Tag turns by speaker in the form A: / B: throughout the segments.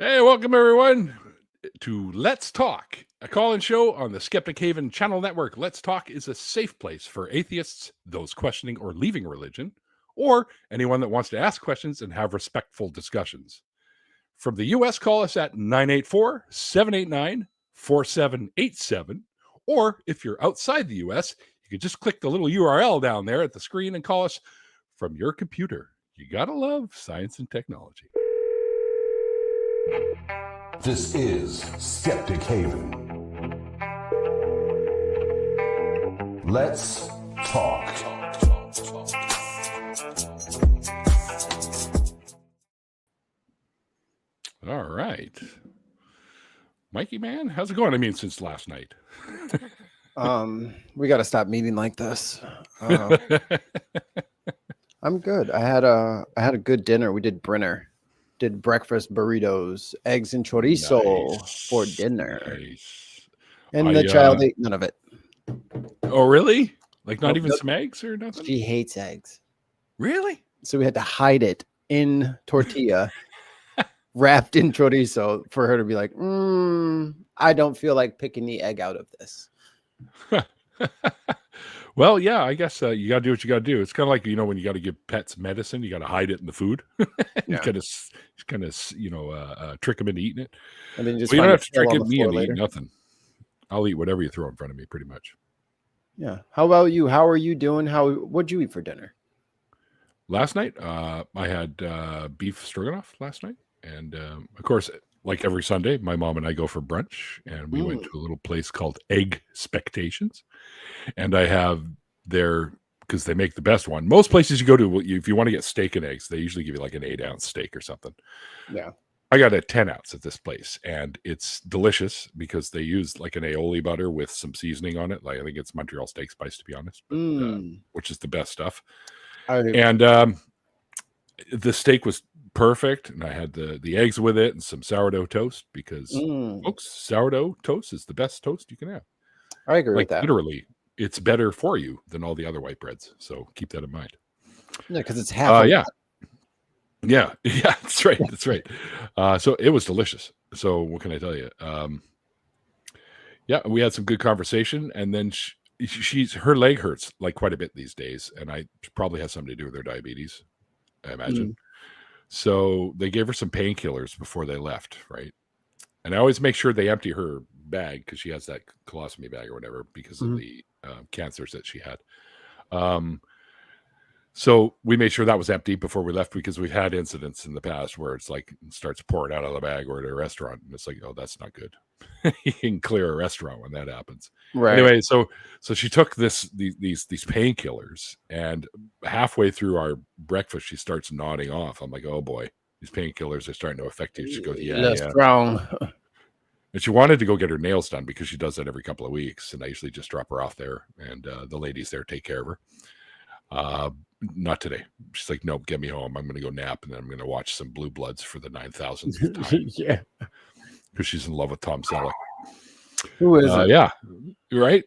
A: Hey, welcome everyone to Let's Talk, a call-in show on the Skeptic Haven channel network. Let's Talk is a safe place for atheists, those questioning or leaving religion, or anyone that wants to ask questions and have respectful discussions. From the US, call us at 984-789-4787, or if you're outside the US, you can just click the little URL down there at the screen and call us from your computer. You gotta love science and technology.
B: This is Skeptic Haven. Let's talk.
A: All right. Mikey, man, how's it going? I mean, since last night.
C: We got to stop meeting like this. I'm good. I had a good dinner. We did Brenner. Did breakfast burritos, eggs and chorizo for dinner.
A: Nice.
C: And the child ate none of it.
A: Oh, really? Like not even some eggs or nothing?
C: She hates eggs.
A: Really?
C: So we had to hide it in tortilla, wrapped in chorizo for her to be like, I don't feel like picking the egg out of this.
A: Well, yeah, I guess you got to do what you got to do. It's kind of like, when you got to give pets medicine, you got to hide it in the food. You kind of, trick them into eating it.
C: And then you
A: don't have to trick me into eating nothing. I'll eat whatever you throw in front of me, pretty much.
C: Yeah. How about you? How are you doing? What'd you eat for dinner?
A: Last night, I had beef stroganoff last night. And of course, like every Sunday, my mom and I go for brunch, and we went to a little place called Egg Spectations. And I have their, because they make the best one. Most places you go to, if you want to get steak and eggs, they usually give you like an 8-ounce steak or something.
C: Yeah. I
A: got a 10-ounce at this place, and it's delicious because they use like an aioli butter with some seasoning on it. Like I think it's Montreal steak spice, to be honest, but, which is the best stuff. And the steak was perfect, and I had the eggs with it and some sourdough toast because, folks, sourdough toast is the best toast you can have.
C: I agree with that.
A: Literally, it's better for you than all the other white breads. So keep that in mind.
C: Yeah, because it's half.
A: Yeah, that's right. That's right. So it was delicious. So what can I tell you? We had some good conversation, and then her leg hurts like quite a bit these days, and I probably has something to do with her diabetes, I imagine. So they gave her some painkillers before they left, right? And I always make sure they empty her bag because she has that colostomy bag or whatever because of the cancers that she had. So we made sure that was empty before we left because we've had incidents in the past where it's like it starts pouring out of the bag or at a restaurant, and it's like, oh, that's not good. You can clear a restaurant when that happens.
C: Right.
A: Anyway, so she took these painkillers, and halfway through our breakfast, she starts nodding off. I'm like, oh boy, these painkillers are starting to affect you. She goes, yeah.
C: Strong.
A: And she wanted to go get her nails done because she does that every couple of weeks. And I usually just drop her off there, and the ladies there take care of her. Not today. She's like, no, get me home. I'm going to go nap, and then I'm going to watch some Blue Bloods for the 9,000th time.
C: Yeah.
A: Because she's in love with Tom Selleck.
C: Who is it?
A: Yeah. Right?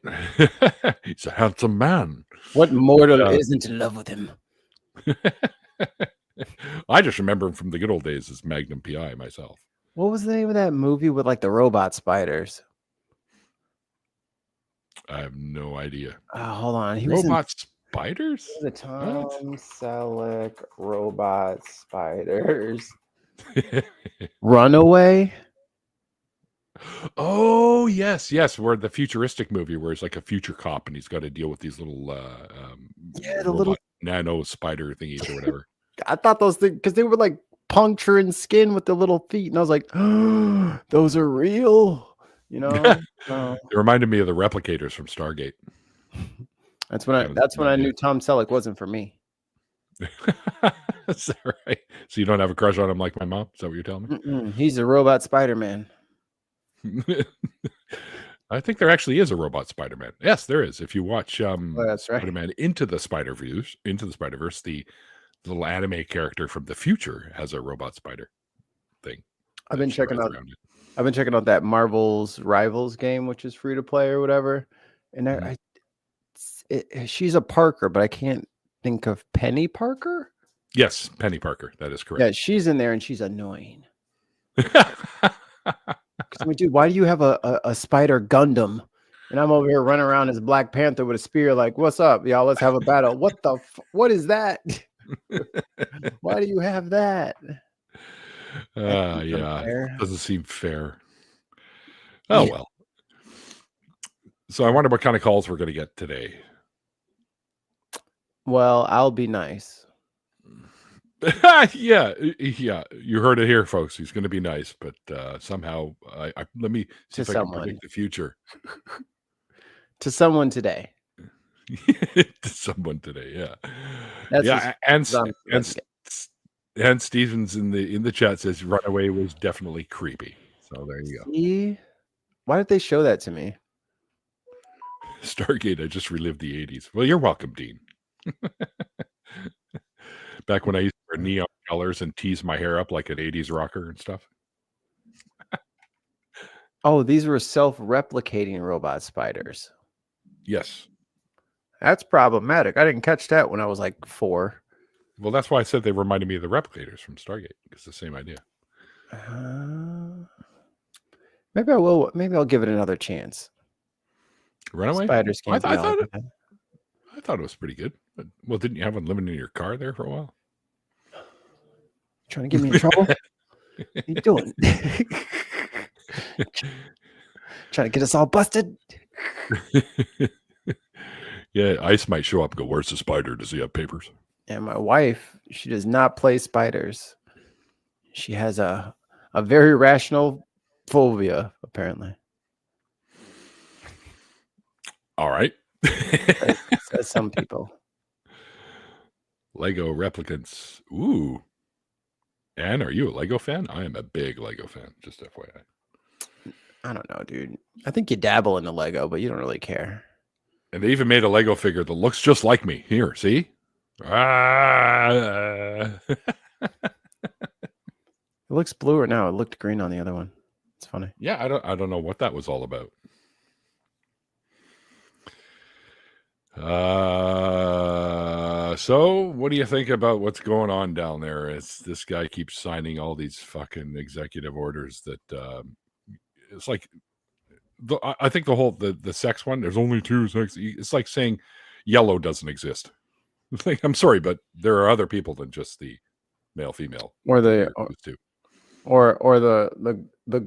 A: He's a handsome man.
C: What mortal isn't in love with him?
A: I just remember him from the good old days as Magnum P.I. myself.
C: What was the name of that movie with like the robot spiders?
A: I have no idea.
C: Hold on.
A: Robot spiders?
C: The Tom Selleck robot spiders. Runaway?
A: Oh, yes. Where the futuristic movie where it's like a future cop and he's got to deal with these little
C: the little
A: nano spider thingies or whatever.
C: I thought those things, because they were like puncturing skin with the little feet, and I was like, oh, those are real, It
A: reminded me of the replicators from Stargate.
C: That's when I knew Tom Selleck wasn't for me.
A: Is that right? So you don't have a crush on him like my mom? Is that what you're telling me?
C: He's a robot Spider-Man.
A: I think there actually is a robot Spider-Man. Yes, there is. If you watch
C: that's right.
A: Spider-Man Into the Spider-Verse, the little anime character from the future has a robot spider thing.
C: I've been checking out that Marvel's Rivals game, which is free to play or whatever. And she's a Parker, but I can't think of Penny Parker.
A: Yes, Penny Parker. That is correct.
C: Yeah, she's in there and she's annoying. I mean, dude, why do you have a spider Gundam? And I'm over here running around as Black Panther with a spear, like, what's up, y'all? Let's have a battle. What is that? Why do you have that?
A: Yeah, doesn't seem fair. Oh, well. So I wonder what kind of calls we're going to get today.
C: Well, I'll be nice.
A: yeah. You heard it here, folks. He's going to be nice, but somehow, let me see if I can predict the future.
C: To someone today.
A: To someone today, yeah. And Stevens in the chat says Runaway was definitely creepy. So there you go.
C: See? Why did they show that to me?
A: Stargate, I just relived the 80s. Well, you're welcome, Dean. Back when I used to wear neon colors and tease my hair up like an 80s rocker and stuff.
C: Oh, these were self-replicating robot spiders.
A: Yes.
C: That's problematic. I didn't catch that when I was like 4.
A: Well, that's why I said they reminded me of the replicators from Stargate. It's the same idea.
C: Maybe I will. Maybe I'll give it another chance.
A: Runaway?
C: Spiders can't
A: I thought it was pretty good. But, well, didn't you have one living in your car there for a while?
C: Trying to get me in trouble? What are you doing? Trying to get us all busted?
A: Yeah, ICE might show up and go, where's the spider? Does he have papers?
C: And my wife, she does not play spiders. She has a very rational phobia, apparently.
A: All right.
C: Says some people.
A: Lego replicants. Ooh. Anne, are you a Lego fan? I am a big Lego fan, just FYI.
C: I don't know, dude. I think you dabble in the Lego, but you don't really care.
A: And they even made a Lego figure that looks just like me. Here, see?
C: It looks bluer now. It looked green on the other one. It's funny.
A: Yeah, I don't know what that was all about. So what do you think about what's going on down there? As this guy keeps signing all these fucking executive orders that it's like I think the sex one, there's only 2 sex. It's like saying yellow doesn't exist. Like, I'm sorry, but there are other people than just the male female
C: or the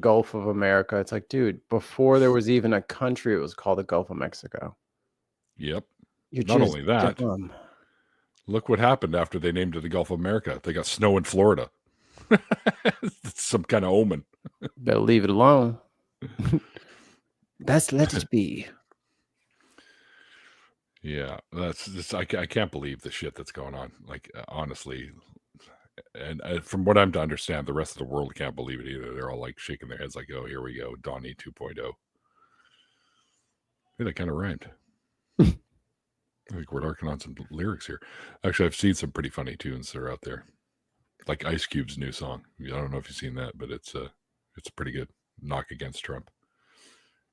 C: Gulf of America. It's like, dude, before there was even a country, it was called the Gulf of Mexico.
A: Yep. Not only that, look what happened after they named it the Gulf of America. They got snow in Florida. It's some kind of omen.
C: Better leave it alone. Let it be.
A: Yeah, that's just I can't believe the shit that's going on. Like, honestly, and from what I'm to understand, the rest of the world can't believe it either. They're all like shaking their heads, like, "Oh, here we go, Donnie 2.0." Hey, that kind of rhymed. I think we're working on some lyrics here. Actually, I've seen some pretty funny tunes that are out there, like Ice Cube's new song. I don't know if you've seen that, but it's pretty good. Knock Against Trump.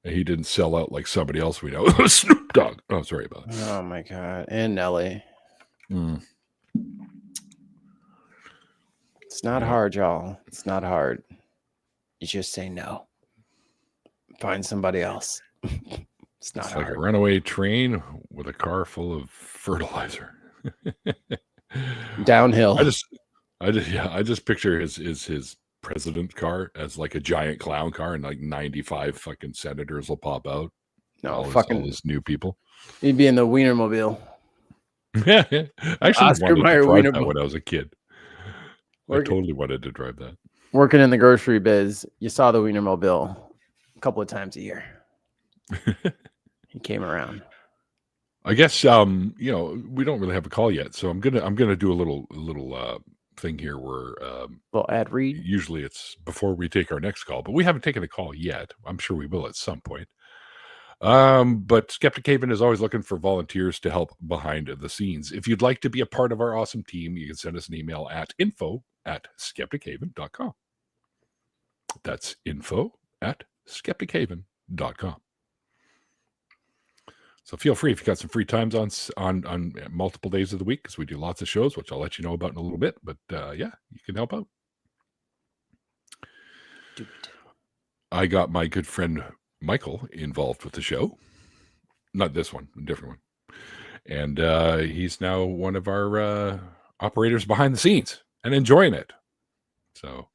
A: And he didn't sell out like somebody else we know. Snoop Dogg. Oh, sorry about that.
C: Oh my God. And Nelly. It's not hard, y'all. It's not hard. You just say no. Find somebody else. It's not hard.
A: Like a runaway train with a car full of fertilizer.
C: Downhill.
A: I just picture his president car as like a giant clown car, and like 95 fucking senators will pop out.
C: No,
A: all these new people.
C: He'd be in the Wienermobile.
A: Yeah. Actually,
C: Oscar Mayer
A: Wienermobile. That when I was a kid. I totally wanted to drive that.
C: Working in the grocery biz, you saw the Wienermobile a couple of times a year. He came around.
A: I guess we don't really have a call yet, so I'm gonna do a little thing here where
C: little ad read.
A: Usually it's before we take our next call, but we haven't taken a call yet. I'm sure we will at some point. But Skeptic Haven is always looking for volunteers to help behind the scenes. If you'd like to be a part of our awesome team, you can send us an email at info@skeptichaven.com. That's info@skeptichaven.com. So feel free if you got some free times on multiple days of the week, because we do lots of shows, which I'll let you know about in a little bit. But yeah, you can help out. I got my good friend Michael involved with the show. Not this one, a different one. And he's now one of our operators behind the scenes and enjoying it. So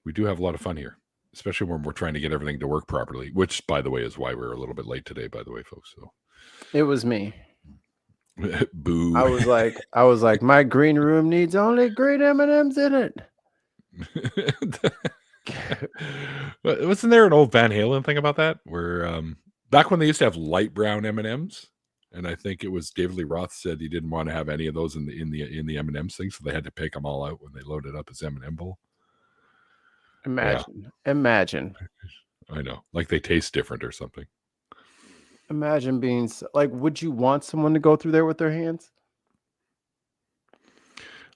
A: we do have a lot of fun here, especially when we're trying to get everything to work properly, which, by the way, is why we're a little bit late today, by the way, folks. So
C: it was me.
A: Boo.
C: I was like, my green room needs only green M&Ms in it.
A: Wasn't there an old Van Halen thing about that? Where back when they used to have light brown M&Ms, and I think it was David Lee Roth said he didn't want to have any of those in the M&Ms thing, so they had to pick them all out when they loaded up his M&M bowl.
C: Imagine.
A: I know, like they taste different or something.
C: Imagine being like, would you want someone to go through there with their hands?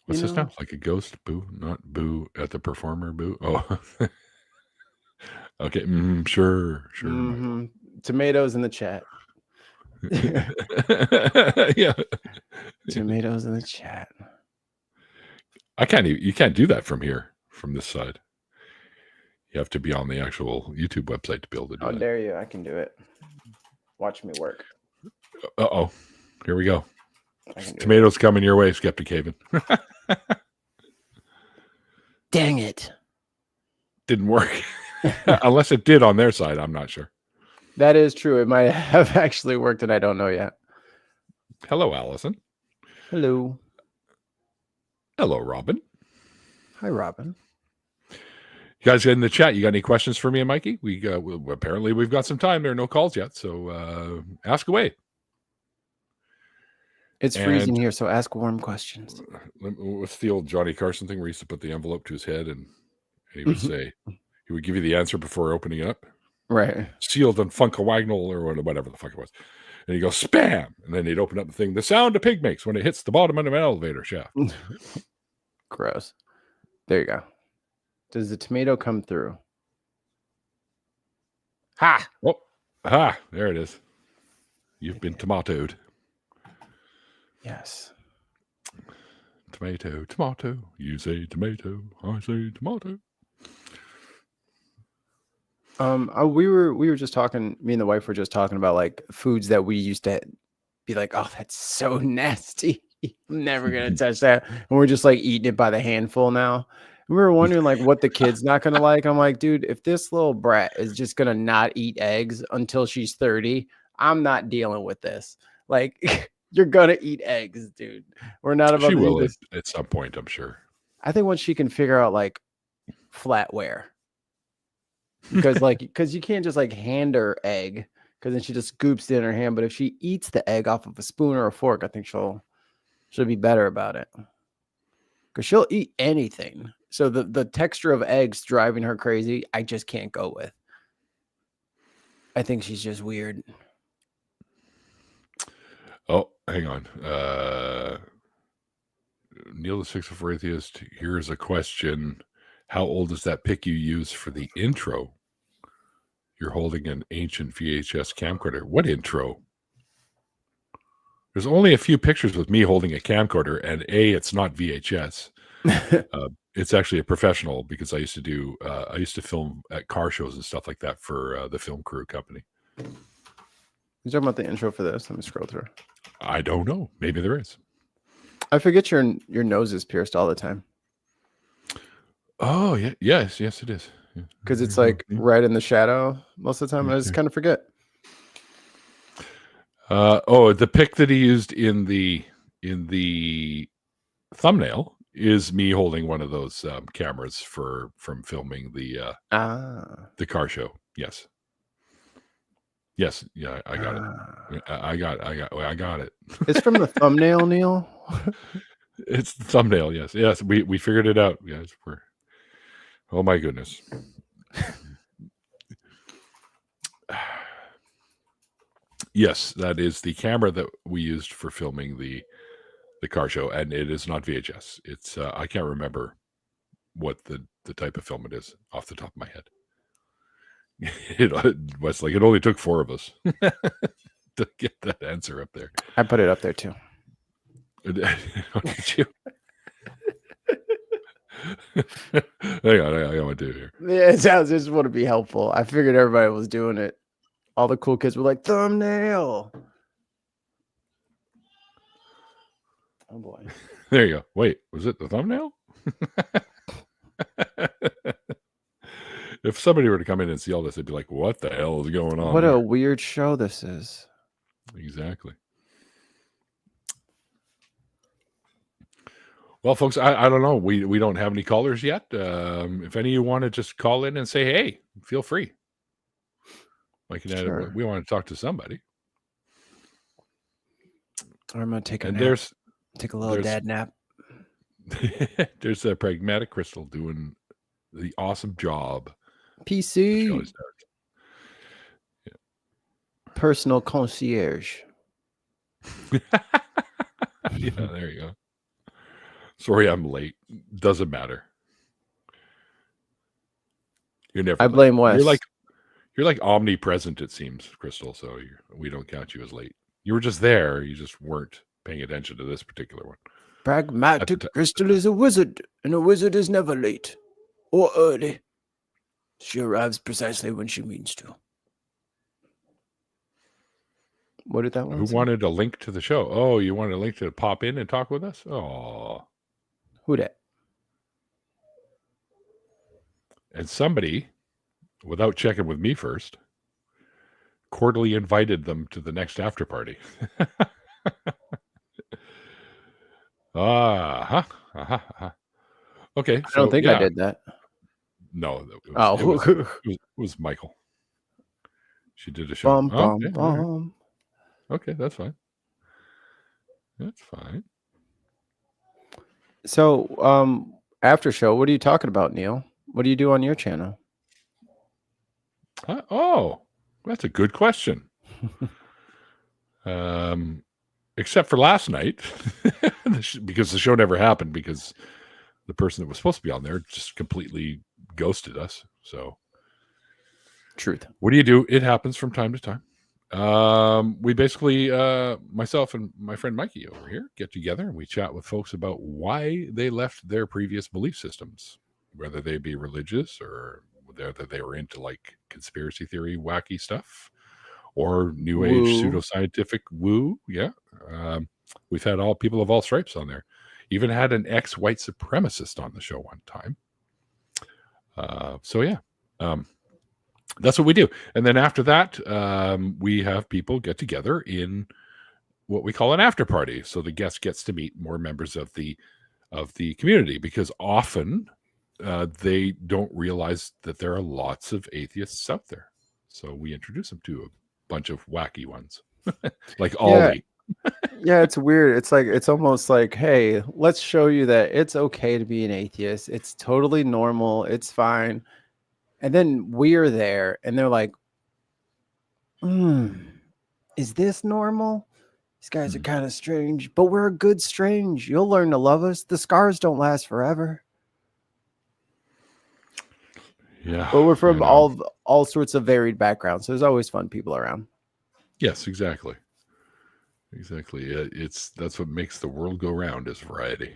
A: What's this now? Like a ghost? Boo, not boo at the performer. Boo. Oh, okay. Sure.
C: Mm-hmm. Tomatoes in the chat.
A: Yeah.
C: Tomatoes in the chat.
A: You can't do that from here, from this side. You have to be on the actual YouTube website to be able to do that.
C: How dare you? I can do it. Watch me work.
A: Uh-oh. Here we go. Tomatoes coming your way, Skeptic Haven.
C: Dang it.
A: Didn't work. Unless it did on their side. I'm not sure.
C: That is true. It might have actually worked and I don't know yet.
A: Hello, Allison.
C: Hello.
A: Hello, Robin.
C: Hi, Robin.
A: You guys in the chat, you got any questions for me and Mikey? Apparently we've got some time. There are no calls yet, so ask away.
C: It's freezing here, so ask warm questions.
A: What's the old Johnny Carson thing where he used to put the envelope to his head and he would say, he would give you the answer before opening it up.
C: Right.
A: Sealed and Funkawagnal or whatever the fuck it was. And he goes, spam! And then he'd open up the thing, the sound a pig makes when it hits the bottom of an elevator shaft.
C: Gross. There you go. Does the tomato come through? Ha!
A: Oh, ha! There it is. You've been tomatoed.
C: Yes.
A: Tomato. You say tomato. I say tomato.
C: We were just talking. Me and the wife were just talking about like foods that we used to be like, oh, that's so nasty. I'm never gonna touch that. And we're just like eating it by the handful now. We were wondering like what the kid's not gonna like. I'm like, dude, if this little brat is just gonna not eat eggs until she's 30, I'm not dealing with this. Like, you're gonna eat eggs, dude. We're not about.
A: She will at some point, I'm sure.
C: I think once she can figure out like flatware, because you can't just like hand her egg, because then she just scoops it in her hand. But if she eats the egg off of a spoon or a fork, I think she'll be better about it. Because she'll eat anything. So the texture of eggs driving her crazy, I just can't go with. I think she's just weird.
A: Oh, hang on. Neil the 604 Atheist, here's a question. How old is that pic you use for the intro? You're holding an ancient VHS camcorder. What intro? There's only a few pictures with me holding a camcorder, and it's not VHS. It's actually a professional, because I used to film at car shows and stuff like that for the film crew company.
C: You talking about the intro for this? Let me scroll through.
A: I don't know. Maybe there is.
C: I forget your nose is pierced all the time.
A: Oh, yeah. Yes, it is.
C: Because it's like right in the shadow most of the time. I just kind of forget.
A: The pic that he used in the thumbnail is me holding one of those cameras from filming the car show. Yes. Yes. Yeah, I got it. I got it.
C: It's from the thumbnail, Neil.
A: It's the thumbnail. Yes. We figured it out, guys. Oh my goodness. Yes, that is the camera that we used for filming the car show, and it is not VHS. It's I can't remember what the type of film it is off the top of my head. It was like it only took 4 of us to get that answer up there.
C: I put it up there too.
A: Did you? Hang on, I got what to do here.
C: Yeah, it sounds. I just want to be helpful. I figured everybody was doing it. All the cool kids were like, thumbnail. Oh boy.
A: There you go. Wait, was it the thumbnail? If somebody were to come in and see all this, they'd be like, what the hell is going on?
C: What
A: there?
C: a weird show this is.
A: Exactly. Well, folks, I don't know. We don't have any callers yet. If any of you want to just call in and say, hey, feel free. Like,
C: Sure.
A: we want to talk to somebody.
C: I'm going to take a
A: And
C: nap. Take a little dad nap.
A: There's a Pragmatic Crystal doing the awesome job.
C: PC.
A: Yeah.
C: Personal concierge.
A: Yeah, there you go. Sorry, I'm late. Doesn't matter. You're never.
C: I blame Wes.
A: You're like omnipresent, it seems, Crystal. So we don't count you as late. You were just there. You just weren't paying attention to this particular one.
C: Pragmatic Crystal is a wizard, and a wizard is never late or early. She arrives precisely when she means to. What did that one
A: Who
C: say?
A: wanted a link to the show? Oh, you wanted a link to pop in and talk with us? Oh.
C: Who that?
A: And somebody, without checking with me first, cordially invited them to the next after party. Okay.
C: I don't think I did that.
A: No. It was Michael. She did a show. Okay, that's fine. That's fine.
C: So, after show, what are you talking about, Neil? What do you do on your channel?
A: Oh, that's a good question. Except for last night, because the show never happened because the person that was supposed to be on there just completely ghosted us. So,
C: truth.
A: What do you do? It happens from time to time. We basically, myself and my friend Mikey over here, get together and we chat with folks about why they left their previous belief systems, whether they be religious or whether they were into like conspiracy theory, wacky stuff, or new age pseudoscientific woo. Yeah. We've had all people of all stripes on there. Even had an ex-white supremacist on the show one time. So yeah. That's what we do. And then after that, we have people get together in what we call an after party. So the guest gets to meet more members of the community, because often they don't realize that there are lots of atheists out there. So we introduce them to a bunch of wacky ones, like Ollie.
C: Yeah, it's weird. It's almost like, hey, let's show you that it's okay to be an atheist. It's totally normal. It's fine. And then we're there and they're like, is this normal? These guys are kind of strange, but we're a good strange. You'll learn to love us. The scars don't last forever.
A: Yeah.
C: But we're from all sorts of varied backgrounds. So there's always fun people around.
A: Yes, exactly. Exactly. That's what makes the world go round, is variety.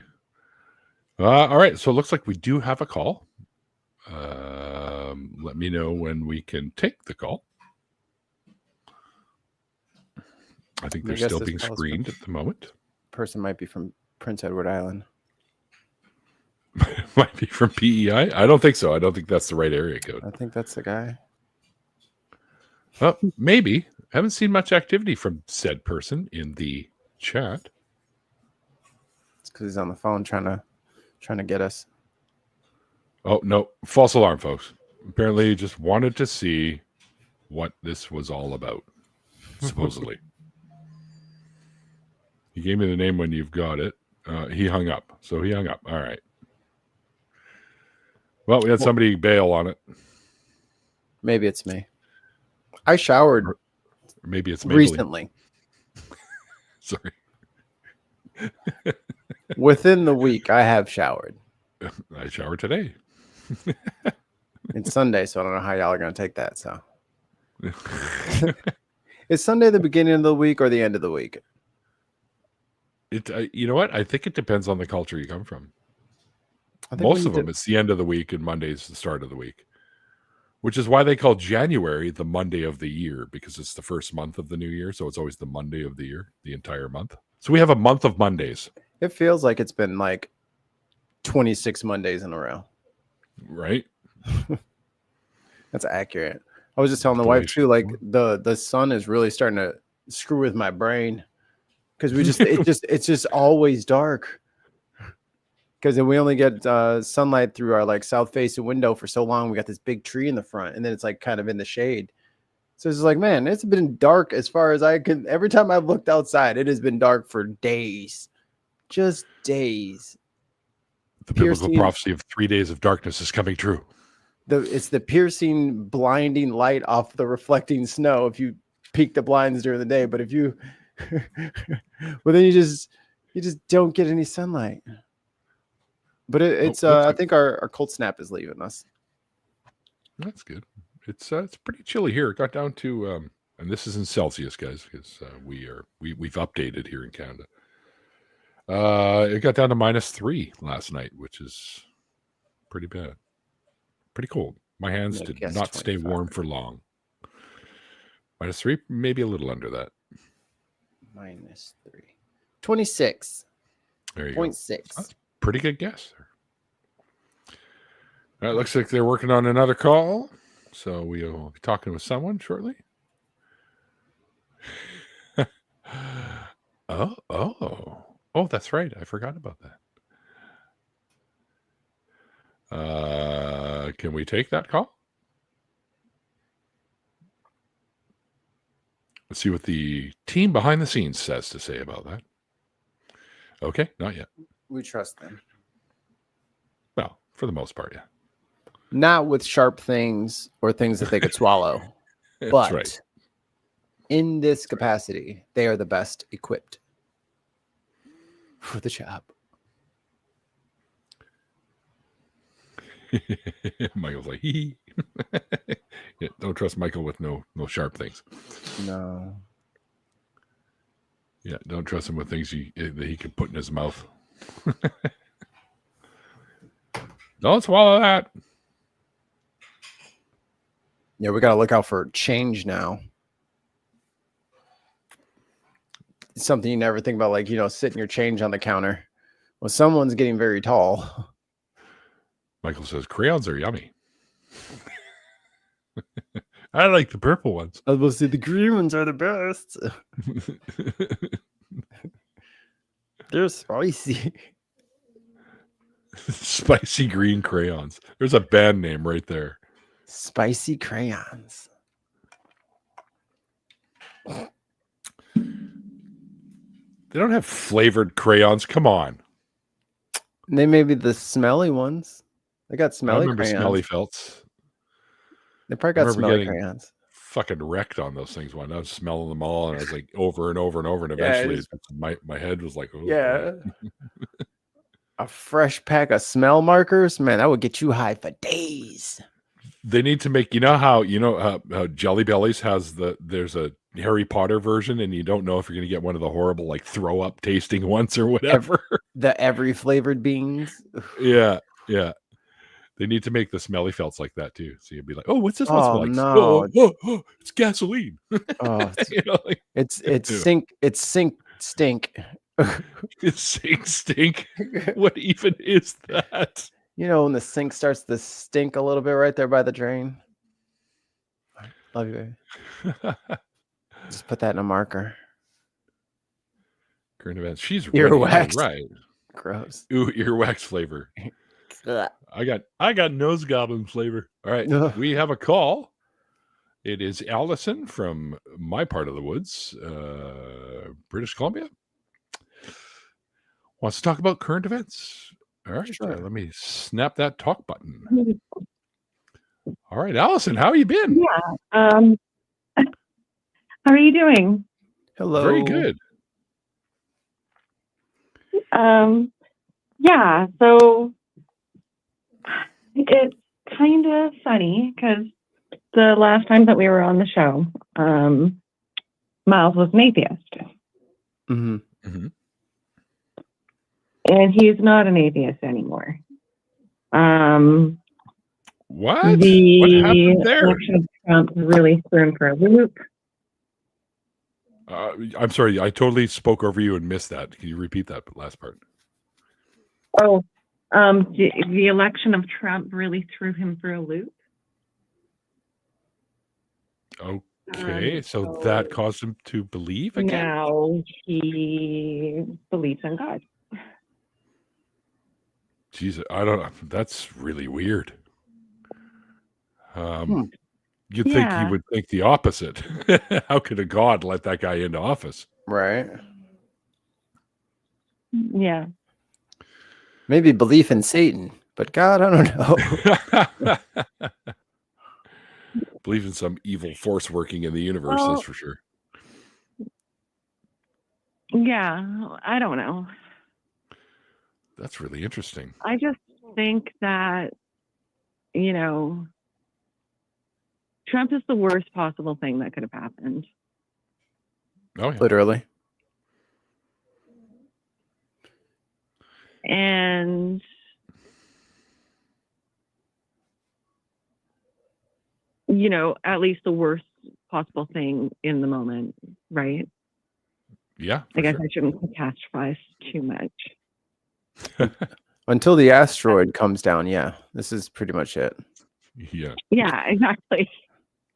A: All right. So it looks like we do have a call. Let me know when we can take the call. I think they're still being screened at the moment.
C: Person might be from Prince Edward Island.
A: Might be from PEI. I don't think so. I don't think that's the right area code.
C: I think that's the guy.
A: Well, maybe. Haven't seen much activity from said person in the chat.
C: It's because he's on the phone trying to get us.
A: Oh, no. False alarm, folks. Apparently he just wanted to see what this was all about, supposedly. He gave me the name when you've got it. He hung up. So he hung up. All right. Well, we had somebody bail on it.
C: Maybe it's me. I showered.
A: Or maybe it's
C: recently.
A: Sorry.
C: Within the week, I have showered.
A: I showered today.
C: It's Sunday, so I don't know how y'all are going to take that. So, is Sunday the beginning of the week or the end of the week?
A: You know what? I think it depends on the culture you come from. Most of them, it's the end of the week, and Monday's the start of the week. Which is why they call January the Monday of the year, because it's the first month of the new year. So it's always the Monday of the year, the entire month. So we have a month of Mondays.
C: It feels like it's been like 26 Mondays in a row.
A: Right?
C: That's accurate. I was just telling the wife too, like the sun is really starting to screw with my brain, because it's just always dark. Because we only get sunlight through our like south facing window for so long. We got this big tree in the front, and then it's like kind of in the shade. So it's like, man, it's been dark as far as I can. Every time I've looked outside, it has been dark for days, just days.
A: The biblical prophecy of 3 days of darkness is coming true.
C: It's the piercing, blinding light off the reflecting snow if you peek the blinds during the day. But if you, well, then you just don't get any sunlight. But it's I think our cold snap is leaving us.
A: That's good. It's pretty chilly here. It got down to and this is in Celsius, guys, because we've updated here in Canada. It got down to -3 last night, which is pretty bad. Pretty cold. My hands did not stay warm for long. -3, maybe a little under that.
C: -3. 26.
A: There you
C: 0.6.
A: That's pretty good guess. It looks like they're working on another call, so we'll be talking with someone shortly. Oh, that's right. I forgot about that. Can we take that call? Let's see what the team behind the scenes says to say about that. Okay, not yet.
C: We trust them.
A: Well, for the most part, yeah.
C: Not with sharp things or things that they could swallow. But
A: right.
C: In this capacity, they are the best equipped for the job.
A: Michael's like, hee. Yeah, don't trust Michael with no sharp things.
C: No.
A: Yeah, don't trust him with things that he can put in his mouth. Don't swallow that.
C: Yeah, we got to look out for change now. It's something you never think about, like, sitting your change on the counter. Well, someone's getting very tall.
A: Michael says crayons are yummy. I like the purple ones.
C: I was supposed to say the green ones are the best. They're spicy.
A: Spicy green crayons. There's a band name right there.
C: Spicy crayons.
A: They don't have flavored crayons. Come on.
C: They may be the smelly ones. They got smelly crayons.
A: Smelly felts.
C: They probably got smelly crayons.
A: Fucking wrecked on those things one. I was smelling them all, and I was like over and over and over, and eventually my head was like, oh,
C: yeah. A fresh pack of smell markers, man, that would get you high for days.
A: They need to make, how Jelly Bellies has there's a Harry Potter version, and you don't know if you're going to get one of the horrible like throw up tasting ones or whatever.
C: Every flavored beans.
A: Yeah. They need to make the smelly felts like that too. So you'd be like, "Oh, what's this one smell like?"
C: No,
A: oh, it's gasoline.
C: Oh, it's sink. It's sink stink.
A: It's sink stink. What even is that?
C: When the sink starts to stink a little bit right there by the drain. Love you, baby. Just put that in a marker.
A: Current events. She's
C: earwax.
A: Right.
C: Gross.
A: Ooh, earwax flavor. I got nose goblin flavor. All right. We have a call. It is Allison from my part of the woods, British Columbia. Wants to talk about current events. All right. Sure. Let me snap that talk button. All right, Allison, how you been?
D: Yeah. How are you doing?
C: Hello.
A: Very good.
D: Yeah, so it's kind of funny because the last time that we were on the show, Miles was an atheist.
C: Mm-hmm.
A: Mm-hmm.
D: And he's not an atheist anymore.
A: What
D: The
A: happened there?
D: election of Trump really threw him for a loop.
A: I'm sorry, I totally spoke over you and missed that. Can you repeat that last part?
D: Oh, the election of Trump really threw him for a loop.
A: Okay, so that caused him to believe again?
D: Now he believes in God.
A: Jesus, I don't know. That's really weird. You'd think he would think the opposite. How could a god let that guy into office?
C: Right.
D: Yeah.
C: Maybe belief in Satan, but God, I don't know.
A: Believe in some evil force working in the universe, that's for sure.
D: Yeah, I don't know.
A: That's really interesting.
D: I just think that, Trump is the worst possible thing that could have happened.
A: Oh, yeah.
C: Literally.
D: And at least the worst possible thing in the moment, right?
A: Yeah.
D: I guess I shouldn't catastrophize too much.
C: Until the asteroid comes down, yeah. This is pretty much it.
A: Yeah.
D: Yeah, exactly.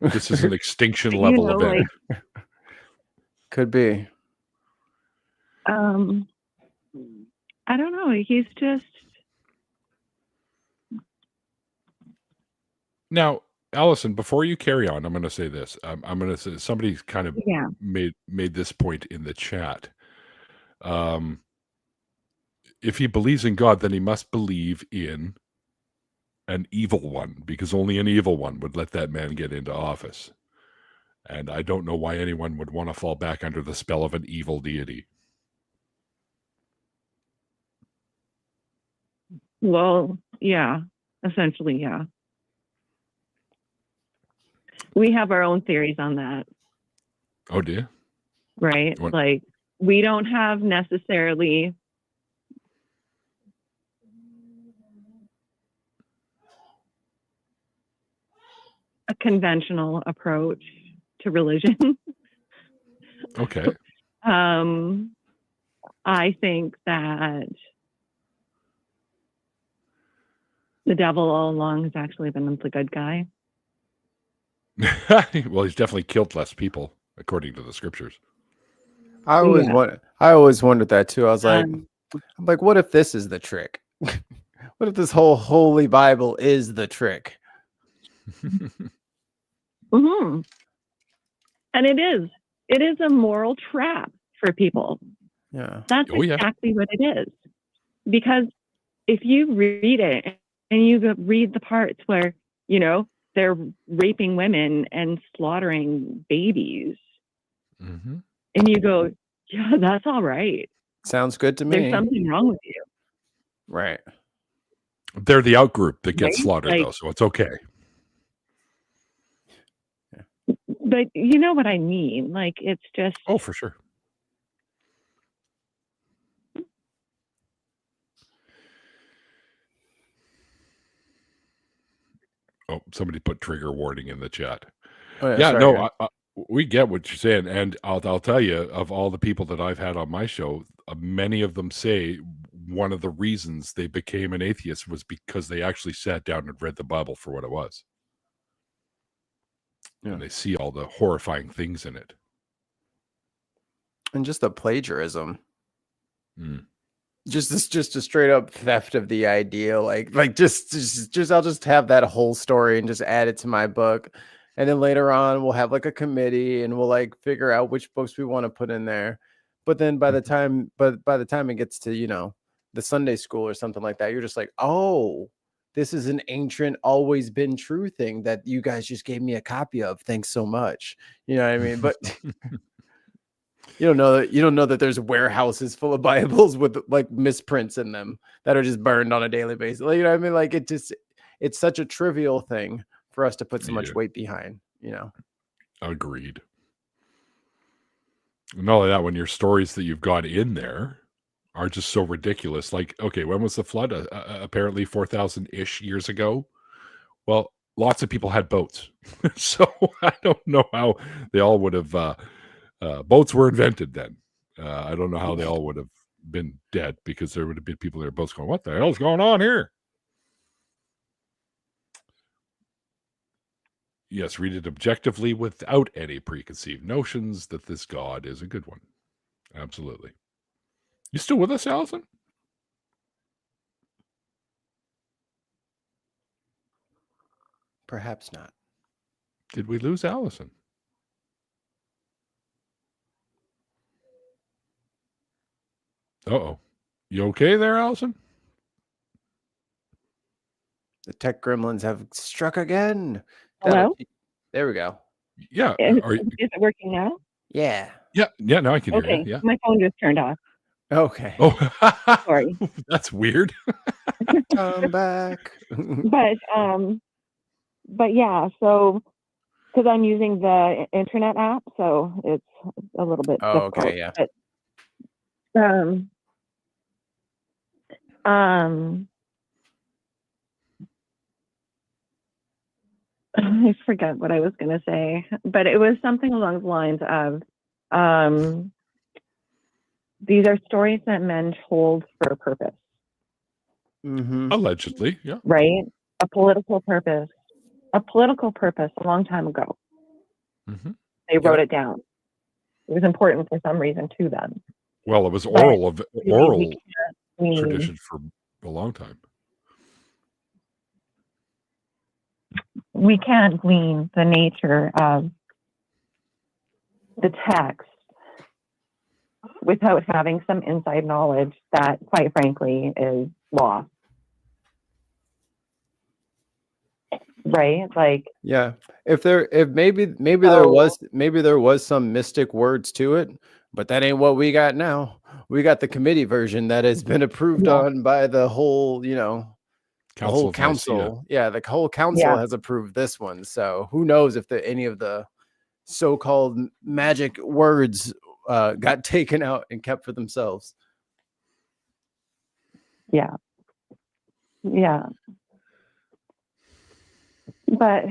A: This is an extinction level event.
C: Could be.
D: I don't know. He's just...
A: Now, Allison, before you carry on, I'm going to say this. I'm going to say somebody's kind of made this point in the chat. If he believes in God, then he must believe in an evil one, because only an evil one would let that man get into office. And I don't know why anyone would want to fall back under the spell of an evil deity.
D: Well, yeah, essentially, yeah. We have our own theories on that.
A: Oh, do you?
D: Right? Like, we don't have necessarily a conventional approach to religion.
A: Okay.
D: I think that the devil all along has actually been the good guy.
A: Well, he's definitely killed less people, according to the scriptures.
C: I always wondered that too. I was I'm like, what if this is the trick? What if this whole holy Bible is the trick?
D: Mm-hmm. And it is a moral trap for people.
C: Yeah.
D: That's exactly what it is. Because if you read it and you read the parts where, they're raping women and slaughtering babies, and you go, yeah, that's all right.
C: Sounds good to me.
D: There's something wrong with you.
C: Right.
A: They're the outgroup that gets slaughtered, though, so it's okay.
D: But you know what I mean? Like, it's just...
A: Oh, for sure. Oh, somebody put trigger warning in the chat.
C: Oh,
A: yeah, no, we get what you're saying. And I'll tell you, of all the people that I've had on my show, many of them say one of the reasons they became an atheist was because they actually sat down and read the Bible for what it was. Yeah. And they see all the horrifying things in it.
C: And just the plagiarism. Just a straight up theft of the idea. Like just I'll just have that whole story and just add it to my book. And then later on we'll have like a committee and we'll like figure out which books we want to put in there. But then by the time it gets to, the Sunday school or something like that, you're just like, oh, this is an ancient, always been true thing that you guys just gave me a copy of. Thanks so much. You know what I mean? But you don't know that there's warehouses full of Bibles with like misprints in them that are just burned on a daily basis. Like, you know what I mean? Like it's such a trivial thing for us to put so much weight behind,
A: Agreed. And not only that, when your stories that you've got in there are just so ridiculous. Like, okay, when was the flood? Apparently 4,000-ish years ago. Well, lots of people had boats. So I don't know how they all would have, boats were invented then. I don't know how they all would have been dead, because there would have been people in their boats going, what the hell's going on here? Yes, read it objectively without any preconceived notions that this God is a good one. Absolutely. You still with us, Allison?
C: Perhaps not.
A: Did we lose Allison? Uh-oh. You okay there, Allison?
C: The tech gremlins have struck again.
D: Hello?
C: There we go.
A: Yeah.
D: Is it working now?
C: Yeah.
A: Yeah. Now I can hear
D: Okay.
A: you. Yeah.
D: My phone just turned off.
C: Okay.
A: Oh,
D: Sorry.
A: That's weird.
C: Come back.
D: But yeah, so because I'm using the internet app, so it's a little bit difficult.
C: Okay, yeah.
D: But, I forget what I was going to say, but it was something along the lines of, these are stories that men told for a purpose.
C: Mm-hmm.
A: Allegedly, yeah.
D: Right? A political purpose a long time ago.
A: Mm-hmm.
D: They wrote it down. It was important for some reason to them.
A: Well, it was
D: But
A: oral
D: we
A: tradition for a long time.
D: We can't glean the nature of the text without having some inside knowledge that, quite frankly, is lost. Right? Like,
C: Yeah. If maybe there was some mystic words to it, but that ain't what we got now. We got the committee version that has been approved on by the whole, the whole council. Yeah, the whole council has approved this one. So who knows if any of the so-called magic words got taken out and kept for themselves.
D: Yeah. But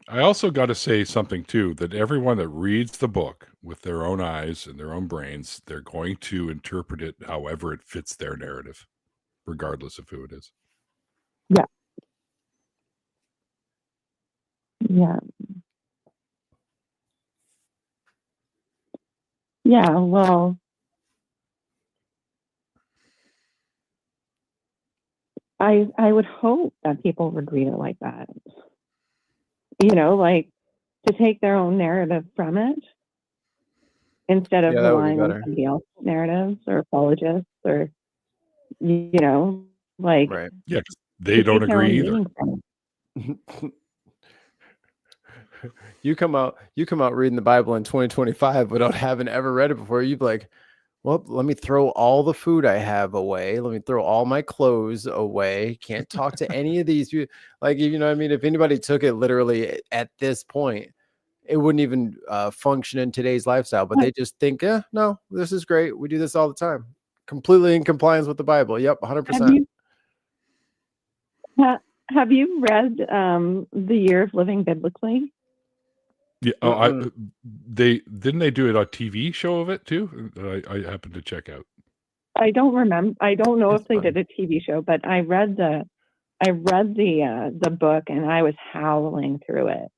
A: I also got to say something too, that everyone that reads the book with their own eyes and their own brains, they're going to interpret it however it fits their narrative, regardless of who it is.
D: Yeah. Well, I would hope that people would read it like that. Like to take their own narrative from it instead of relying on somebody else's narratives or apologists or, like.
A: Right. Yeah, because they don't agree either.
C: You come out reading the Bible in 2025 without having ever read it before. You'd be like, well, let me throw all the food I have away. Let me throw all my clothes away. Can't talk to any of these people. Like, you know what I mean? If anybody took it literally at this point, it wouldn't even function in today's lifestyle. But they just think, no, this is great. We do this all the time. Completely in compliance with the Bible. Yep, 100%.
D: Have you read The Year of Living Biblically?
A: Yeah, they do it on TV show of it too. I happened to check out.
D: I don't remember. I don't know if they did a TV show, but I read the book and I was howling through it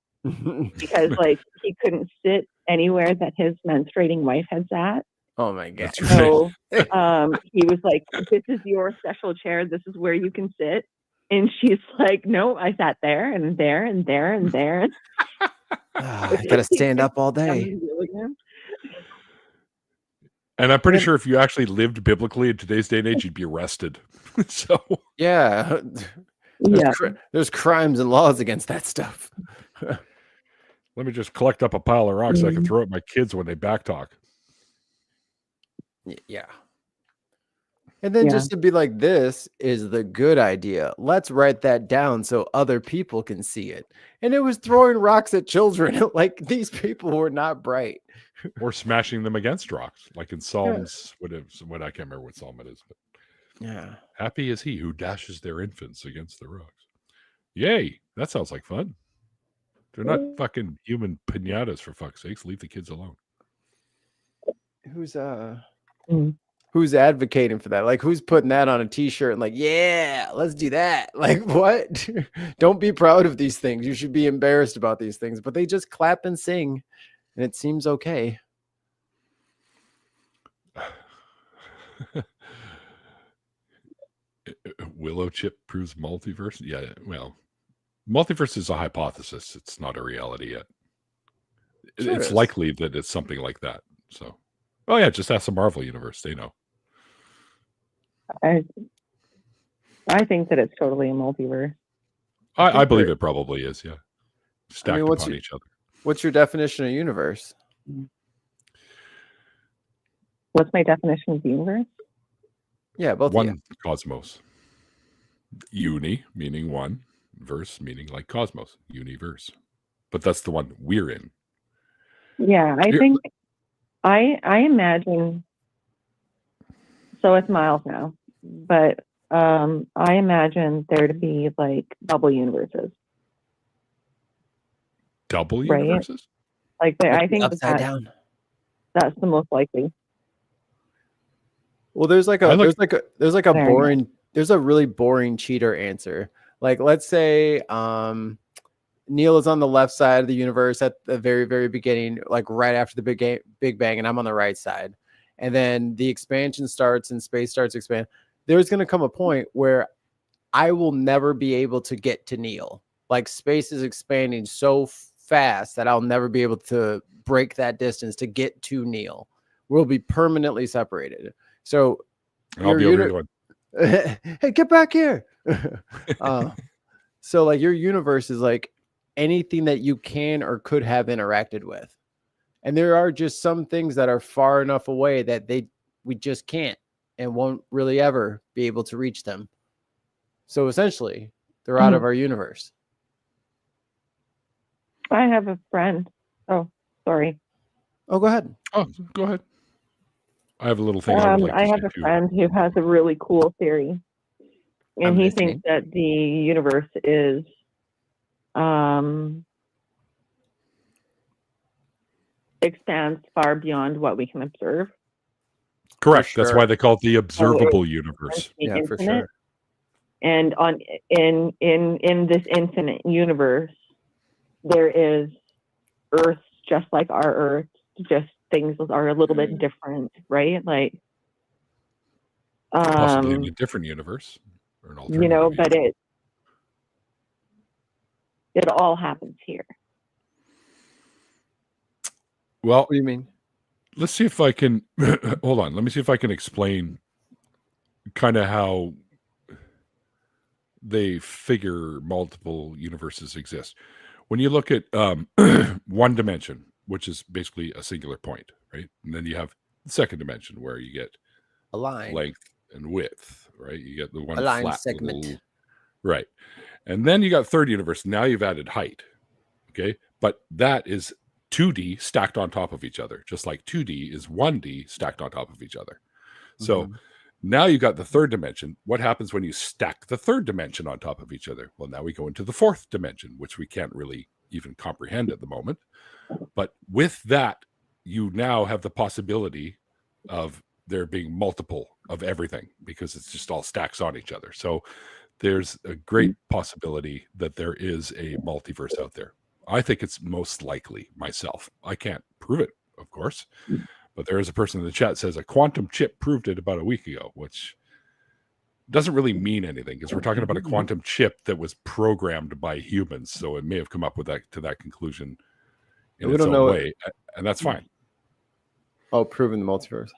D: because like he couldn't sit anywhere that his menstruating wife had sat.
C: Oh my god!
A: That's right.
D: So he was like, "This is your special chair. This is where you can sit." And she's like, "No, I sat there and there and there and there."
C: I gotta stand up all day.
A: And I'm pretty sure if you actually lived biblically in today's day and age, you'd be arrested. So
C: yeah, there's crimes and laws against that stuff.
A: Let me just collect up a pile of rocks so I can throw at my kids when they backtalk.
C: Yeah. And then just to be like, this is the good idea. Let's write that down so other people can see it. And it was throwing rocks at children. Like, these people were not bright.
A: or smashing them against rocks, like in Psalms. What I can't remember what psalm it is, but
C: Yeah.
A: happy is he who dashes their infants against the rocks. Yay! That sounds like fun. They're not fucking human pinatas, for fuck's sakes. Leave the kids alone.
C: Who's advocating for that? Like, who's putting that on a t-shirt and like, yeah, let's do that? Like, what? Don't be proud of these things. You should be embarrassed about these things. But they just clap and sing, and it seems okay.
A: Willow chip proves multiverse. Yeah, well, multiverse is a hypothesis. It's not a reality yet.
C: Sure
A: it's
C: is.
A: likely that it's something like that. So, oh yeah, just ask the Marvel universe. They know.
D: I think that it's totally a multiverse.
A: I believe it probably is. Yeah, stacked upon each other.
C: What's your definition of universe?
D: What's my definition of the universe?
C: Yeah, both
A: one cosmos. Uni meaning one, verse meaning like cosmos, universe. But that's the one we're in.
D: Yeah, I think I imagine. So it's Miles now, but I imagine there to be like double universes.
A: Double universes?
D: Like I think
C: upside down.
D: That's the most likely.
C: Well, there's a really boring cheater answer. Like, let's say Neil is on the left side of the universe at the very, very beginning, like right after the Big Bang, and I'm on the right side. And then the expansion starts and space starts to expand. There's going to come a point where I will never be able to get to Neil. Like, space is expanding so fast that I'll never be able to break that distance to get to Neil. We'll be permanently separated. So
A: I'll be over one.
C: Hey, get back here. So like your universe is like anything that you can or could have interacted with. And there are just some things that are far enough away that we just can't and won't really ever be able to reach them. So essentially, they're out of our universe.
D: I have a friend. Oh, sorry.
C: Oh, go ahead.
A: Oh, go ahead. I have a little thing.
D: I have a friend who has a really cool theory, and he thinks that the universe is expands far beyond what we can observe.
A: Correct. Sure. That's why they call it the observable universe.
C: Yeah, infinite. For sure.
D: And in this infinite universe, there is Earth just like our Earth, just things are a little bit different, right? Like
A: possibly in a different universe or an alternative universe.
D: But it all happens here.
A: Well,
C: what do you mean?
A: Let's see if I can hold on. Let me see if I can explain kind of how they figure multiple universes exist. When you look at one dimension, which is basically a singular point, right? And then you have the second dimension where you get
C: a line,
A: length and width, right? You get the one
C: flat segment,
A: little, right? And then you got third universe. Now you've added height, okay? But that is 2D stacked on top of each other, just like 2D is 1D stacked on top of each other. So now you got the third dimension. What happens when you stack the third dimension on top of each other? Well, now we go into the fourth dimension, which we can't really even comprehend at the moment. But with that, you now have the possibility of there being multiple of everything because it's just all stacks on each other. So there's a great possibility that there is a multiverse out there. I think it's most likely myself. I can't prove it, of course, but there is a person in the chat says a quantum chip proved it about a week ago, which doesn't really mean anything because we're talking about a quantum chip that was programmed by humans. So it may have come up with that to that conclusion in its own way, and that's fine.
C: Oh, proving the multiverse.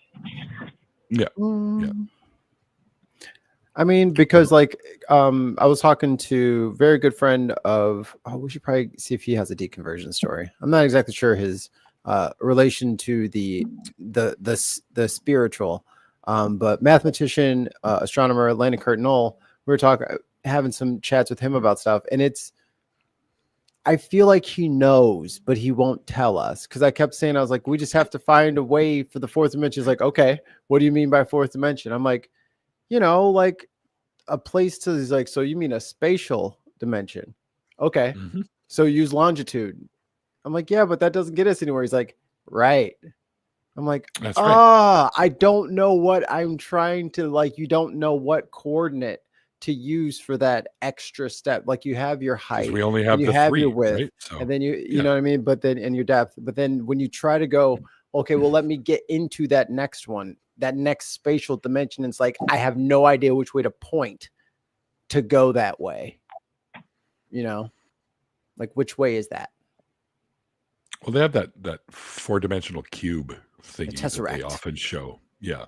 A: Yeah. Yeah.
C: I mean, because like I was talking to a very good friend of we should probably see if he has a deconversion story. I'm not exactly sure his relation to the spiritual, but mathematician, astronomer Landon Kurt Knoll, we were having some chats with him about stuff, and it's I feel like he knows, but he won't tell us. Because I kept saying, I was like, we just have to find a way for the fourth dimension. He's like, okay, what do you mean by fourth dimension? I'm like, like a place to. He's like, so you mean a spatial dimension? Okay, so use longitude. I'm like, yeah, but that doesn't get us anywhere. He's like, right. I'm like,
A: that's right.
C: I don't know what I'm trying to like. You don't know what coordinate to use for that extra step. Like you have your height,
A: we only have
C: you
A: the
C: have
A: 3,
C: your width,
A: right? So,
C: and then you know what I mean. But then and your depth. But then when you try to go, okay, well, let me get into that next one, that next spatial dimension. It's like I have no idea which way to point to go that way. Like which way is that?
A: Well, they have that 4-dimensional cube thingy that they
C: tesseract.
A: often show. Yeah.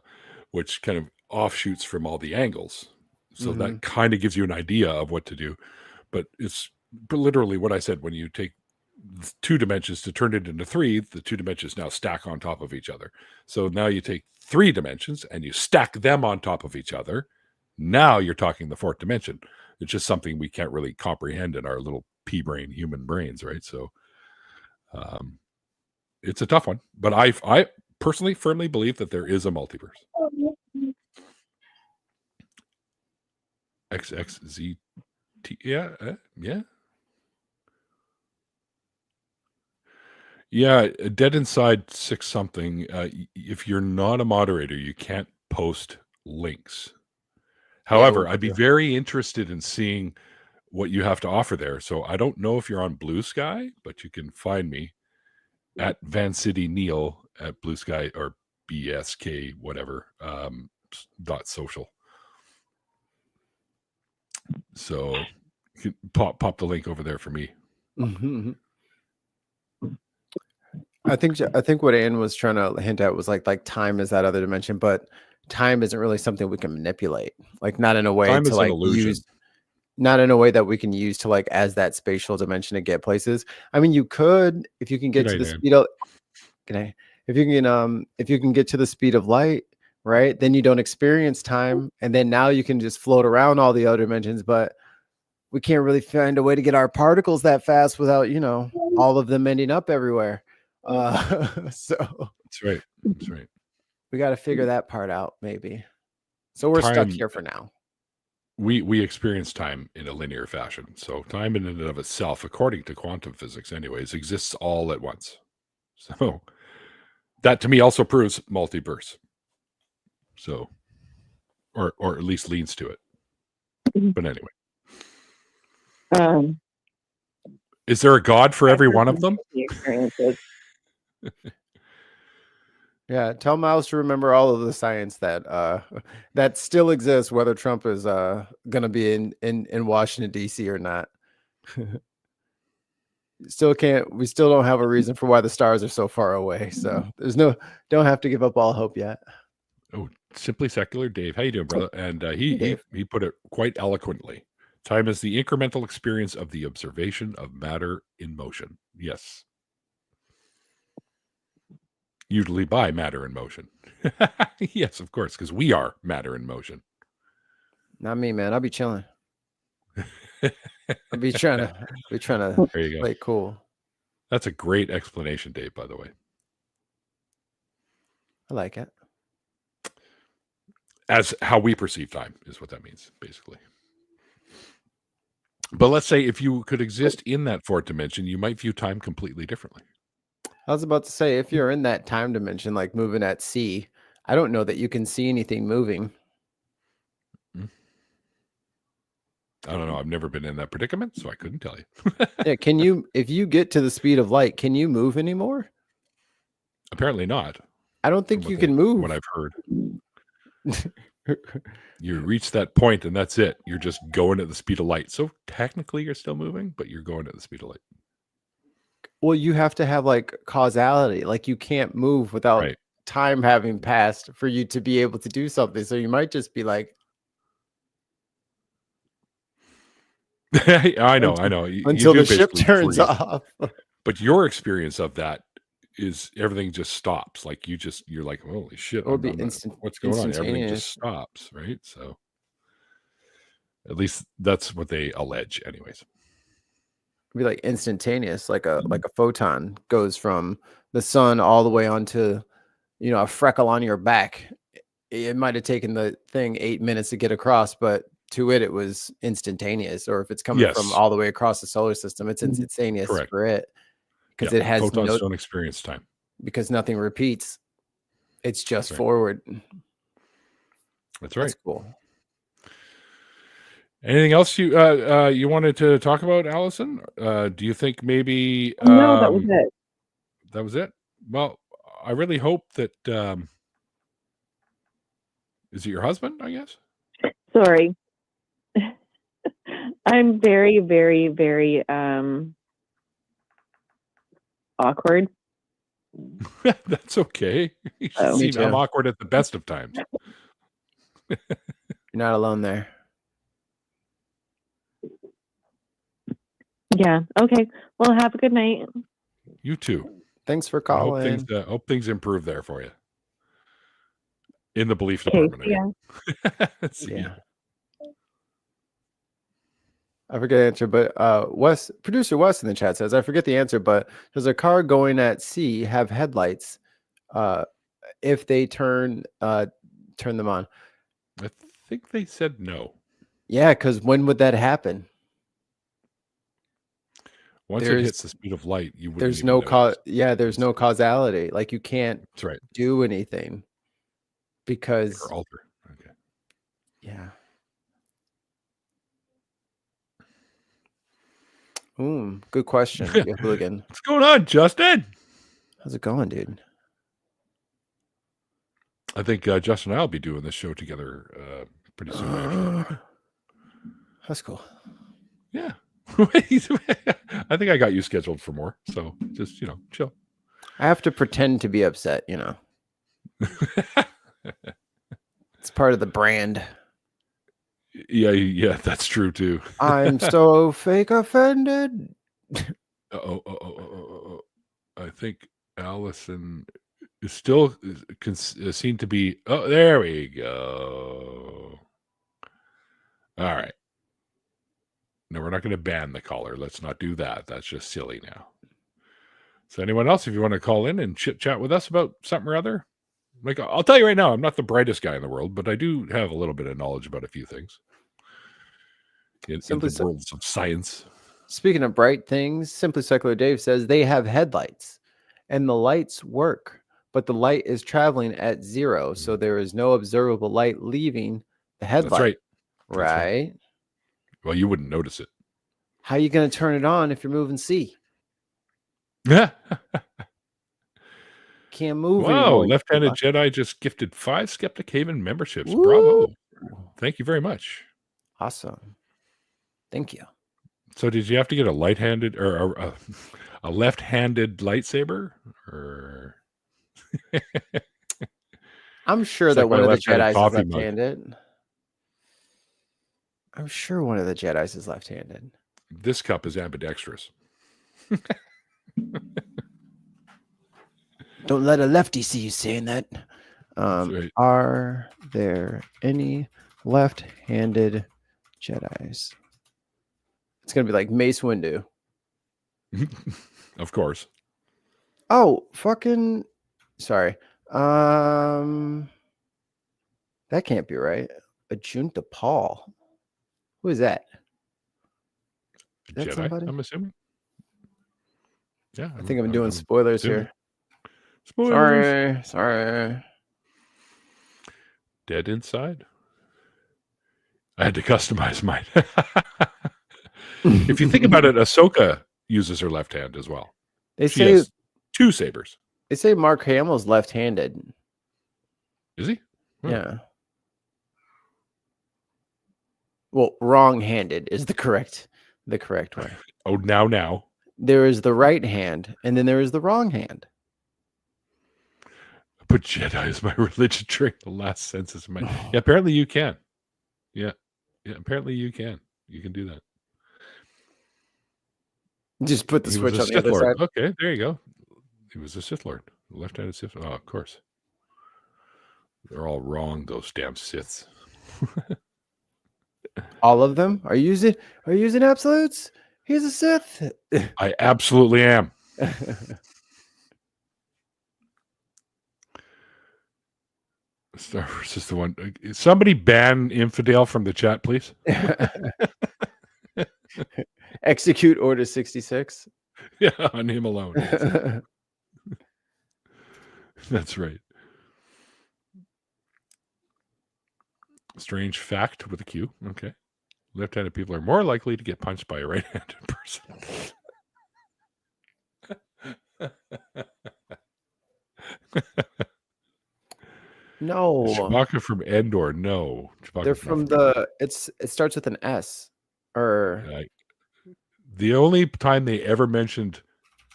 A: Which kind of offshoots from all the angles. So that kind of gives you an idea of what to do. But it's literally what I said, when you take 2 dimensions to turn it into 3, the 2 dimensions now stack on top of each other. So now you take 3 dimensions and you stack them on top of each other. Now you're talking the 4th dimension. It's just something we can't really comprehend in our little pea brain human brains, right? So it's a tough one, but I personally firmly believe that there is a multiverse. XXZT, yeah. Dead Inside 6 something. If you're not a moderator, you can't post links. However, I'd be very interested in seeing what you have to offer there. So I don't know if you're on Blue Sky, but you can find me at Van City Neil at Blue Sky or BSK whatever .social. So you can pop the link over there for me.
C: I think what Ann was trying to hint at was like time is that other dimension, but time isn't really something we can manipulate. Like not in a way
A: Time
C: to
A: is
C: like
A: an illusion.
C: use, not in a way that we can use to like as that spatial dimension to get places. I mean, you could if you can get to the speed of. If you can get to the speed of light, right? Then you don't experience time, and then now you can just float around all the other dimensions. But we can't really find a way to get our particles that fast without all of them ending up everywhere. So
A: that's right.
C: We got to figure that part out, maybe. So we're stuck here for now.
A: We experience time in a linear fashion. So time in and of itself, according to quantum physics, anyways, exists all at once. So that to me also proves multiverse. So, or at least leans to it. But anyway, is there a God for every one of them?
C: Yeah, tell Miles to remember all of the science that that still exists, whether Trump is going to be in Washington D.C. or not. We still don't have a reason for why the stars are so far away. So don't have to give up all hope yet.
A: Oh, Simply Secular Dave, how you doing, brother? And he put it quite eloquently. Time is the incremental experience of the observation of matter in motion. Yes. Usually by matter in motion. Yes, of course, because we are matter in motion.
C: Not me, man. I'll be chilling. I'll be trying to play cool.
A: That's a great explanation, Dave, by the way.
C: I like it.
A: As how we perceive time is what that means, basically. But let's say if you could exist in that 4th dimension, you might view time completely differently.
C: I was about to say, if you're in that time dimension, like moving at sea, I don't know that you can see anything moving.
A: I don't know. I've never been in that predicament, so I couldn't tell you.
C: Yeah, can you, if you get to the speed of light, can you move anymore?
A: Apparently not.
C: I don't think you can move.
A: What I've heard. You reach that point and that's it. You're just going at the speed of light. So technically you're still moving, but you're going at the speed of light.
C: Well, you have to have like causality. Like you can't move without time having passed for you to be able to do something. So you might just be like,
A: I know.
C: Until the ship turns off.
A: But your experience of that is everything just stops. Like you're like, holy shit.
C: It'll be instant.
A: What's going on? Everything just stops, right? So at least that's what they allege anyways.
C: be like instantaneous, like a photon goes from the sun all the way onto, a freckle on your back. It might have taken the thing 8 minutes to get across, but to it was instantaneous. Or if it's coming from all the way across the solar system, it's instantaneous
A: Correct.
C: for it because it has
A: photons don't experience time
C: because nothing repeats. It's just forward.
A: That's right.
C: That's cool.
A: Anything else you wanted to talk about, Allison? Do you think maybe
D: no, that was it.
A: That was it? Well, I really hope that is it your husband, I guess?
D: Sorry. I'm very, very, very awkward.
A: That's okay. I'm awkward at the best of times.
C: You're not alone there.
D: Yeah. Okay. Well, have a good night.
A: You too.
C: Thanks for calling.
A: Hope things improve there for you. In the belief department.
C: Yeah. I forget the answer, but producer Wes in the chat says, I forget the answer, but does a car going at sea have headlights if they turn them on?
A: I think they said no.
C: Yeah, because when would that happen?
A: Once it hits the speed of light, you wouldn't.
C: There's no there's no causality. Like you can't do anything because
A: or alter. Okay.
C: Yeah. Good question. Hooligan.
A: What's going on, Justin?
C: How's it going, dude?
A: I think Justin and I will be doing this show together pretty soon. Actually.
C: That's cool.
A: Yeah. I think I got you scheduled for more. So just, chill.
C: I have to pretend to be upset, It's part of the brand.
A: Yeah, that's true too.
C: I'm so fake offended.
A: I think Allison is still seen to be. Oh, there we go. All right. No, we're not going to ban the caller. Let's not do that. That's just silly now. So anyone else, if you want to call in and chit chat with us about something or other, like I'll tell you right now, I'm not the brightest guy in the world, but I do have a little bit of knowledge about a few things in the worlds of science.
C: Speaking of bright things, Simply Secular Dave says they have headlights and the lights work, but the light is traveling at 0. So there is no observable light leaving the headlight.
A: That's right.
C: Right.
A: Well, you wouldn't notice it.
C: How are you going to turn it on if you're moving C?
A: Yeah.
C: Can't move.
A: Wow, Left-Handed Jedi just gifted 5 Skeptic Haven memberships. Woo! Bravo. Thank you very much.
C: Awesome. Thank you.
A: So did you have to get a light-handed or a left-handed lightsaber? Or
C: I'm sure that one of the Jedis is left-handed. I'm sure one of the Jedis is left-handed.
A: This cup is ambidextrous.
C: Don't let a lefty see you saying that.
A: Right.
C: Are there any left-handed Jedis? It's going to be like Mace Windu.
A: Of course.
C: Oh, fucking... Sorry. That can't be right. Ajunta Paul. Who is that? Is that
A: Jedi,
C: somebody?
A: I'm assuming. Yeah.
C: I think I'm doing spoilers here.
A: Spoilers.
C: Sorry.
A: Dead inside. I had to customize mine. If you think about it, Ahsoka uses her left hand as well. She has 2 sabers.
C: They say Mark Hamill's left-handed.
A: Is he?
C: Oh. Yeah. Well, wrong-handed is the correct way.
A: Oh, now.
C: There is the right hand, and then there is the wrong hand.
A: I put Jedi as my religion during the last census. Yeah, apparently you can. Yeah, apparently you can. You can do that.
C: Just put the switch on the other
A: Lord.
C: side.
A: Okay, there you go. He was a Sith Lord. Left-handed Sith. Oh, of course. They're all wrong, those damn Siths.
C: All of them? Are you using absolutes? He's a Sith.
A: I absolutely am. Star Wars is the one. Somebody ban infidel from the chat, please.
C: Execute Order 66.
A: Yeah, on him alone. That's right. Strange fact with a Q. Okay. Left-handed people are more likely to get punched by a right-handed person.
C: No.
A: Chewbacca from Endor. No. Chewbacca's
C: They're from it starts with an S. Or
A: the only time they ever mentioned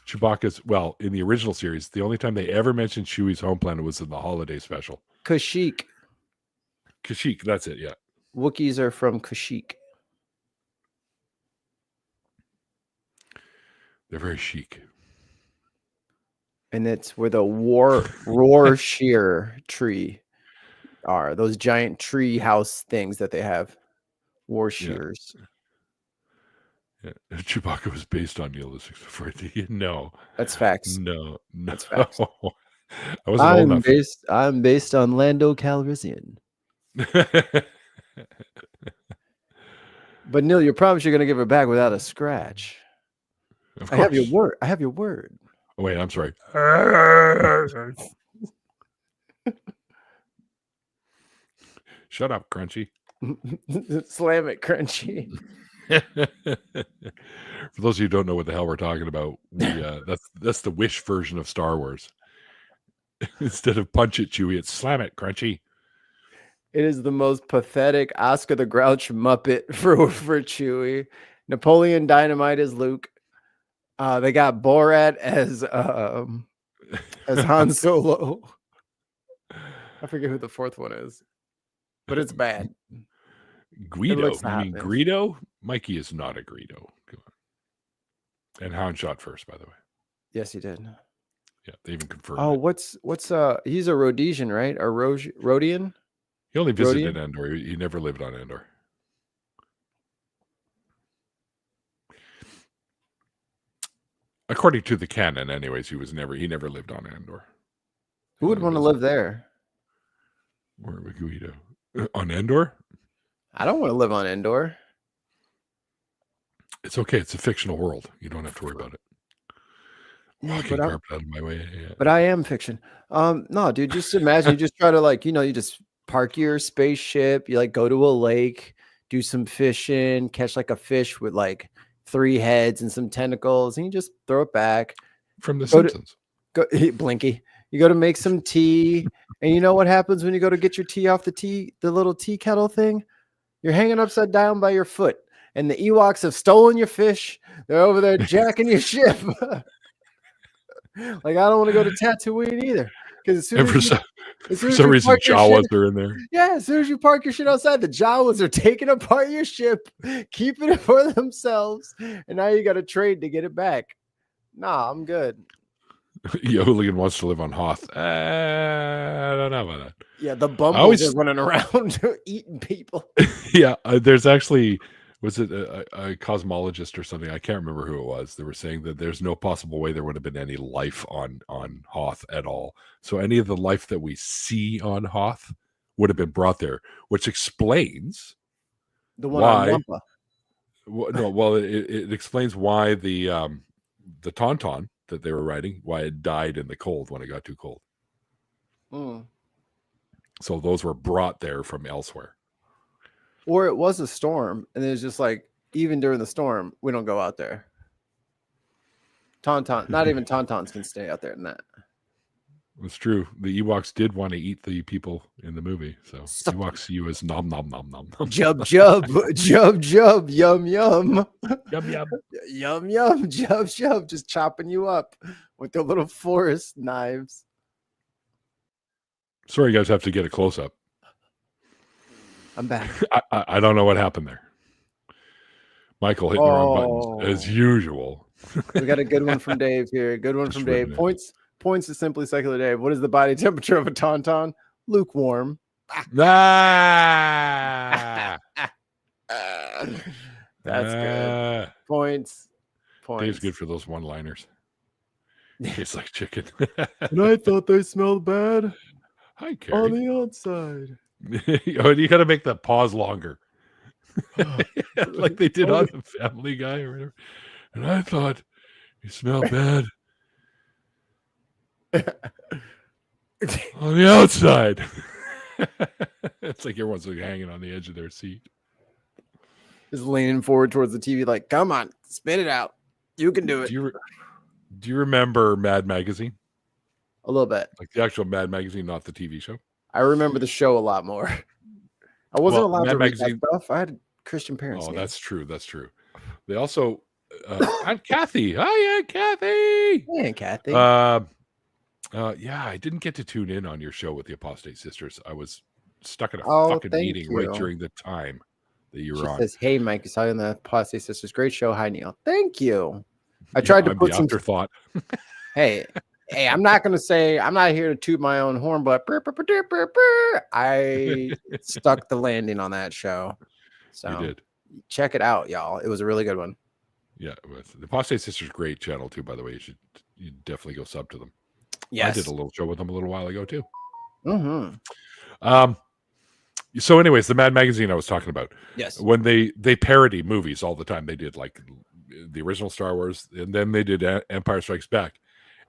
A: Chewbacca's, well, in the original series, the only time they ever mentioned Chewie's home planet was in the holiday special.
C: Kashyyyk.
A: Kashyyyk, that's it, yeah.
C: Wookiees are from Kashyyyk.
A: They're very chic.
C: And it's where the roar shear tree are. Those giant tree house things that they have. War shears.
A: Yeah. Chewbacca was based on Neil the 64th. No.
C: That's facts.
A: No.
C: That's facts.
A: I wasn't old enough.
C: I'm based on Lando Calrissian. But Neil, you promise you're going to give it back without a scratch. I have your word. I have your word.
A: Oh, wait, I'm sorry. Shut up, Crunchy.
C: Slam it, Crunchy.
A: For those of you who don't know what the hell we're talking about, that's the Wish version of Star Wars. Instead of punch it, Chewie, it's slam it, Crunchy.
C: It is the most pathetic Oscar the Grouch Muppet for Chewie. Napoleon Dynamite is Luke. They got Borat as Han Solo. I forget who the fourth one is, but it's bad.
A: Guido. You mean Greedo? Mikey is not a Greedo. Come on. And Hound shot first, by the way.
C: Yes, he did.
A: Yeah, they even confirmed.
C: Oh,
A: it.
C: what's he's a Rhodesian, right? Or Rhodian?
A: He only visited Endor. He never lived on Endor. According to the canon, anyways, he never lived on Endor.
C: Who would want to live there?
A: Where would Guido? On Endor?
C: I don't want to live on Endor.
A: It's okay. It's a fictional world. You don't have to worry about it. Walking carpet out of my way. Yeah.
C: But I am fiction. No, dude, just imagine you just try to you just park your spaceship, you go to a lake, do some fishing, catch a fish with 3 heads and some tentacles, and you just throw it back.
A: From The Simpsons.
C: Blinky. You go to make some tea, and you know what happens when you go to get your tea off the little tea kettle thing? You're hanging upside down by your foot, and the Ewoks have stolen your fish. They're over there jacking your ship. I don't want to go to Tatooine either. Because
A: for some reason, Jawas are in there.
C: Yeah, as soon as you park your shit outside, the Jawas are taking apart your ship, keeping it for themselves, and now you got to trade to get it back. Nah, I'm good.
A: Logan wants to live on Hoth. I don't know about that.
C: Yeah, the Bumbles are running around eating people.
A: Yeah, there's actually, was it a cosmologist or something? I can't remember who it was. They were saying that there's no possible way there would have been any life on Hoth at all. So any of the life that we see on Hoth would have been brought there, which explains
C: the one on Wampa.
A: Well, it explains why the Tauntaun that they were riding, why it died in the cold when it got too cold. So those were brought there from elsewhere.
C: Or it was a storm, and it was just even during the storm, we don't go out there. Tauntaun, not even Tauntauns can stay out there in that.
A: It's true. The Ewoks did want to eat the people in the movie, so Ewoks see you as nom nom nom nom nom.
C: Jub jub jub jub yum yum
A: yum yum
C: yum yum jub jub, just chopping you up with their little forest knives.
A: Sorry, you guys have to get a close up.
C: I'm back.
A: I don't know what happened there. Michael hitting the wrong buttons as usual.
C: We got a good one from Dave here. Good one from Dave. Points to Simply Secular Dave. What is the body temperature of a Tauntaun? Lukewarm. That's good. Points.
A: Dave's good for those one-liners. Tastes like chicken.
C: And I thought they smelled bad.
A: Hi, Carrie.
C: On the outside.
A: You got to make that pause longer. Like they did on the Family Guy or whatever. And I thought you smelled bad. On the outside. It's like everyone's like hanging on the edge of their seat.
C: Just leaning forward towards the TV like, come on, spit it out. You can do it.
A: Do you remember Mad Magazine?
C: A little bit.
A: Like the actual Mad Magazine, not the TV show?
C: I remember the show a lot more. I wasn't allowed to read that stuff. I had Christian parents.
A: Oh, that's true. That's true. They also... and Kathy. Hi, Aunt Kathy.
C: Hey, Kathy.
A: Yeah, I didn't get to tune in on your show with the Apostate Sisters. I was stuck at a fucking meeting right during the time that you were on.
C: Says, "Hey, Mikey, saw you on the Apostate Sisters. Great show. Hi, Neil. Thank you. I tried to put some
A: afterthought.
C: Hey, I'm not gonna say I'm not here to toot my own horn, but I stuck the landing on that show. So
A: you did.
C: Check it out, y'all. It was a really good one.
A: Yeah, the Apostate Sisters, great channel too. By the way, you definitely go sub to them.
C: Yes,
A: I did a little show with them a little while ago too.
C: Mm-hmm.
A: So, anyways, the Mad Magazine I was talking about.
C: Yes,
A: when they parody movies all the time. They did like the original Star Wars, and then they did Empire Strikes Back.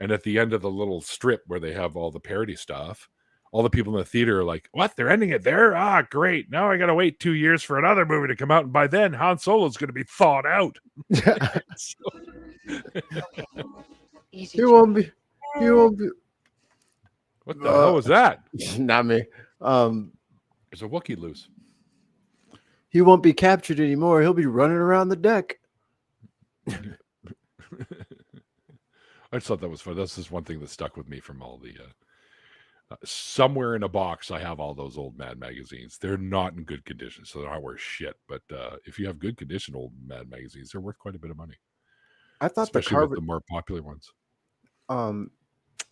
A: And at the end of the little strip where they have all the parody stuff, all the people in the theater are like, "What? They're ending it there? Ah, great! Now I got to wait 2 years for another movie to come out, and by then Han Solo's going to be thawed out."
C: He won't be.
A: What the hell was that?
C: Not me.
A: There's a Wookiee loose.
C: He won't be captured anymore. He'll be running around the deck.
A: I just thought that was fun. That's just one thing that stuck with me from all the. Somewhere in a box, I have all those old Mad magazines. They're not in good condition, so they're not worth shit. But if you have good condition old Mad magazines, they're worth quite a bit of money.
C: I thought
A: especially with the more popular ones.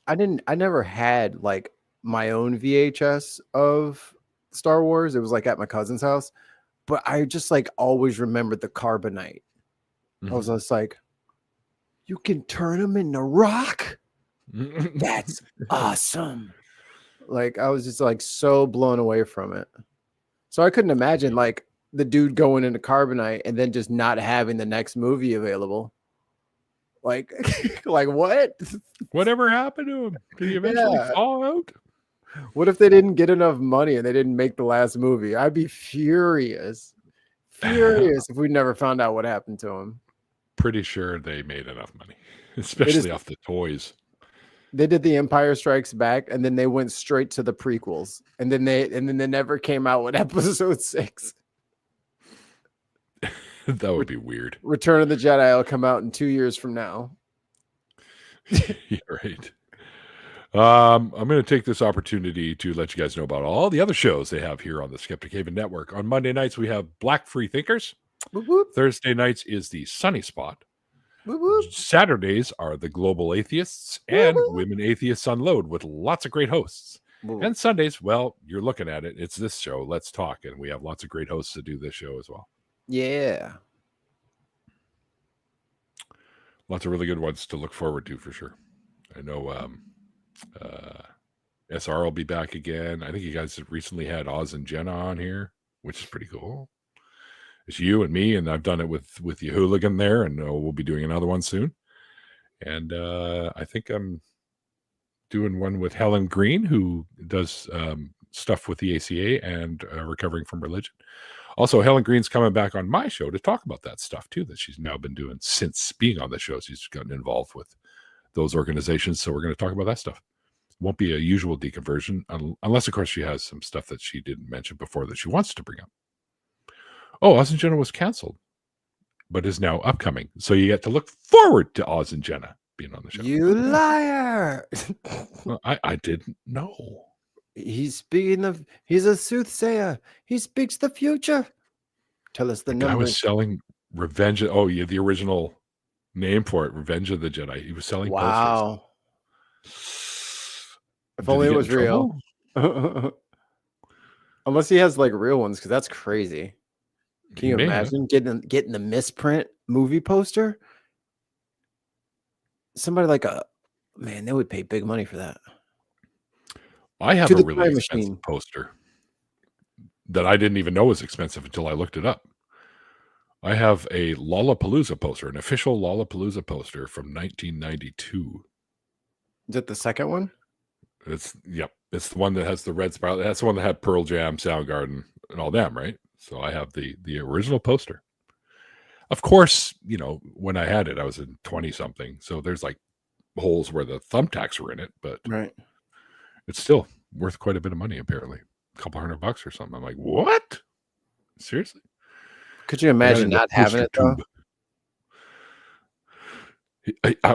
C: I never had like my own VHS of Star Wars. It was like at my cousin's house, but I just like always remembered the carbonite. I was just like, you can turn them into rock. That's awesome. Like I was just like so blown away from it. So I couldn't imagine like the dude going into carbonite and then just not having the next movie available. Like, like what?
A: Whatever happened to him? Did he eventually fall out?
C: What if they didn't get enough money and they didn't make the last movie? I'd be furious. Furious if we never found out what happened to him. Pretty
A: sure they made enough money, especially off the toys.
C: They did the Empire Strikes Back, and then they went straight to the prequels, and then they never came out with episode 6.
A: That would be weird.
C: Return of the Jedi will come out in 2 years from now.
A: You're right. I'm going to take this opportunity to let you guys know about all the other shows they have here on the Skeptic Haven Network. On Monday nights, we have Black Free Thinkers.
C: Whoop, whoop.
A: Thursday nights is the Sunny Spot.
C: Whoop, whoop.
A: Saturdays are the Global Atheists and
C: Whoop, whoop.
A: Women Atheists Unload with lots of great hosts.
C: Whoop.
A: And Sundays, well, you're looking at it. It's this show, Let's Talk. And we have lots of great hosts that do this show as well.
C: Yeah.
A: Lots of really good ones to look forward to for sure. I know SR will be back again. I think you guys recently had Oz and Jenna on here, which is pretty cool. It's you and me, and I've done it with the hooligan there, and we'll be doing another one soon. And I think I'm doing one with Helen Green, who does stuff with the ACA and recovering from religion. Also, Helen Green's coming back on my show to talk about that stuff too, that she's now been doing since being on the show. She's gotten involved with those organizations, so we're going to talk about that stuff. Won't be a usual deconversion, unless, of course, she has some stuff that she didn't mention before that she wants to bring up. Oh, Oz and Jenna was canceled, but is now upcoming. So you get to look forward to Oz and Jenna being on the show.
C: You liar!
A: Well, I didn't know.
C: He's a soothsayer. He speaks the future. Tell us the number.
A: I was selling Revenge. Oh, yeah, the original name for it, Revenge of the Jedi. He was selling posters.
C: Wow. If only it was real. Unless he has like real ones, because that's crazy. Can you imagine getting the misprint movie poster? Somebody like man, they would pay big money for that.
A: I have a really expensive poster that I didn't even know was expensive until I looked it up. I have a Lollapalooza poster, an official Lollapalooza poster from 1992.
C: Is it the second one?
A: It's the one that has the red spiral. That's the one that had Pearl Jam, Soundgarden, and all them, right? So I have the original poster. Of course, when I had it, I was in 20-something. So there's like holes where the thumbtacks were in it, but
C: right.
A: It's still worth quite a bit of money, apparently. A couple $100 or something. I'm like, what? Seriously?
C: Could you imagine not having it, though?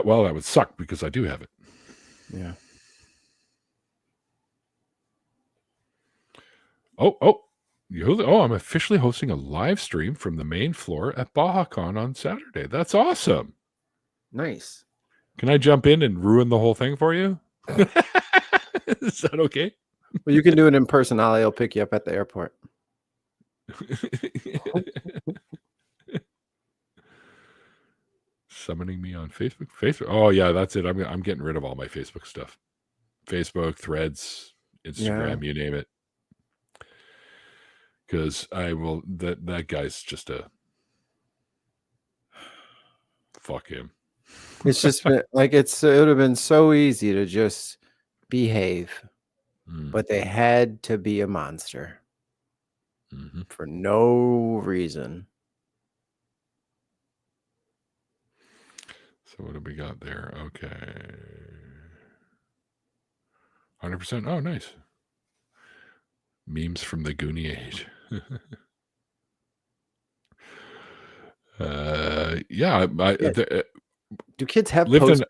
A: Well, that would suck because I do have it.
C: Yeah.
A: I'm officially hosting a live stream from the main floor at BajaCon on Saturday. That's awesome.
C: Nice.
A: Can I jump in and ruin the whole thing for you? Is that okay?
C: Well, you can do it in person. I'll pick you up at the airport.
A: Summoning me on Facebook. Oh yeah, that's it. I'm getting rid of all my Facebook stuff. Facebook, Threads, Instagram, you name it. Because I will. That guy's just a fuck him.
C: It's just been like it would have been so easy to just behave, but they had to be a monster for no reason.
A: So what do we got there? Okay, 100%. Oh, nice. Memes from the Goonie age.
C: Do kids have posters?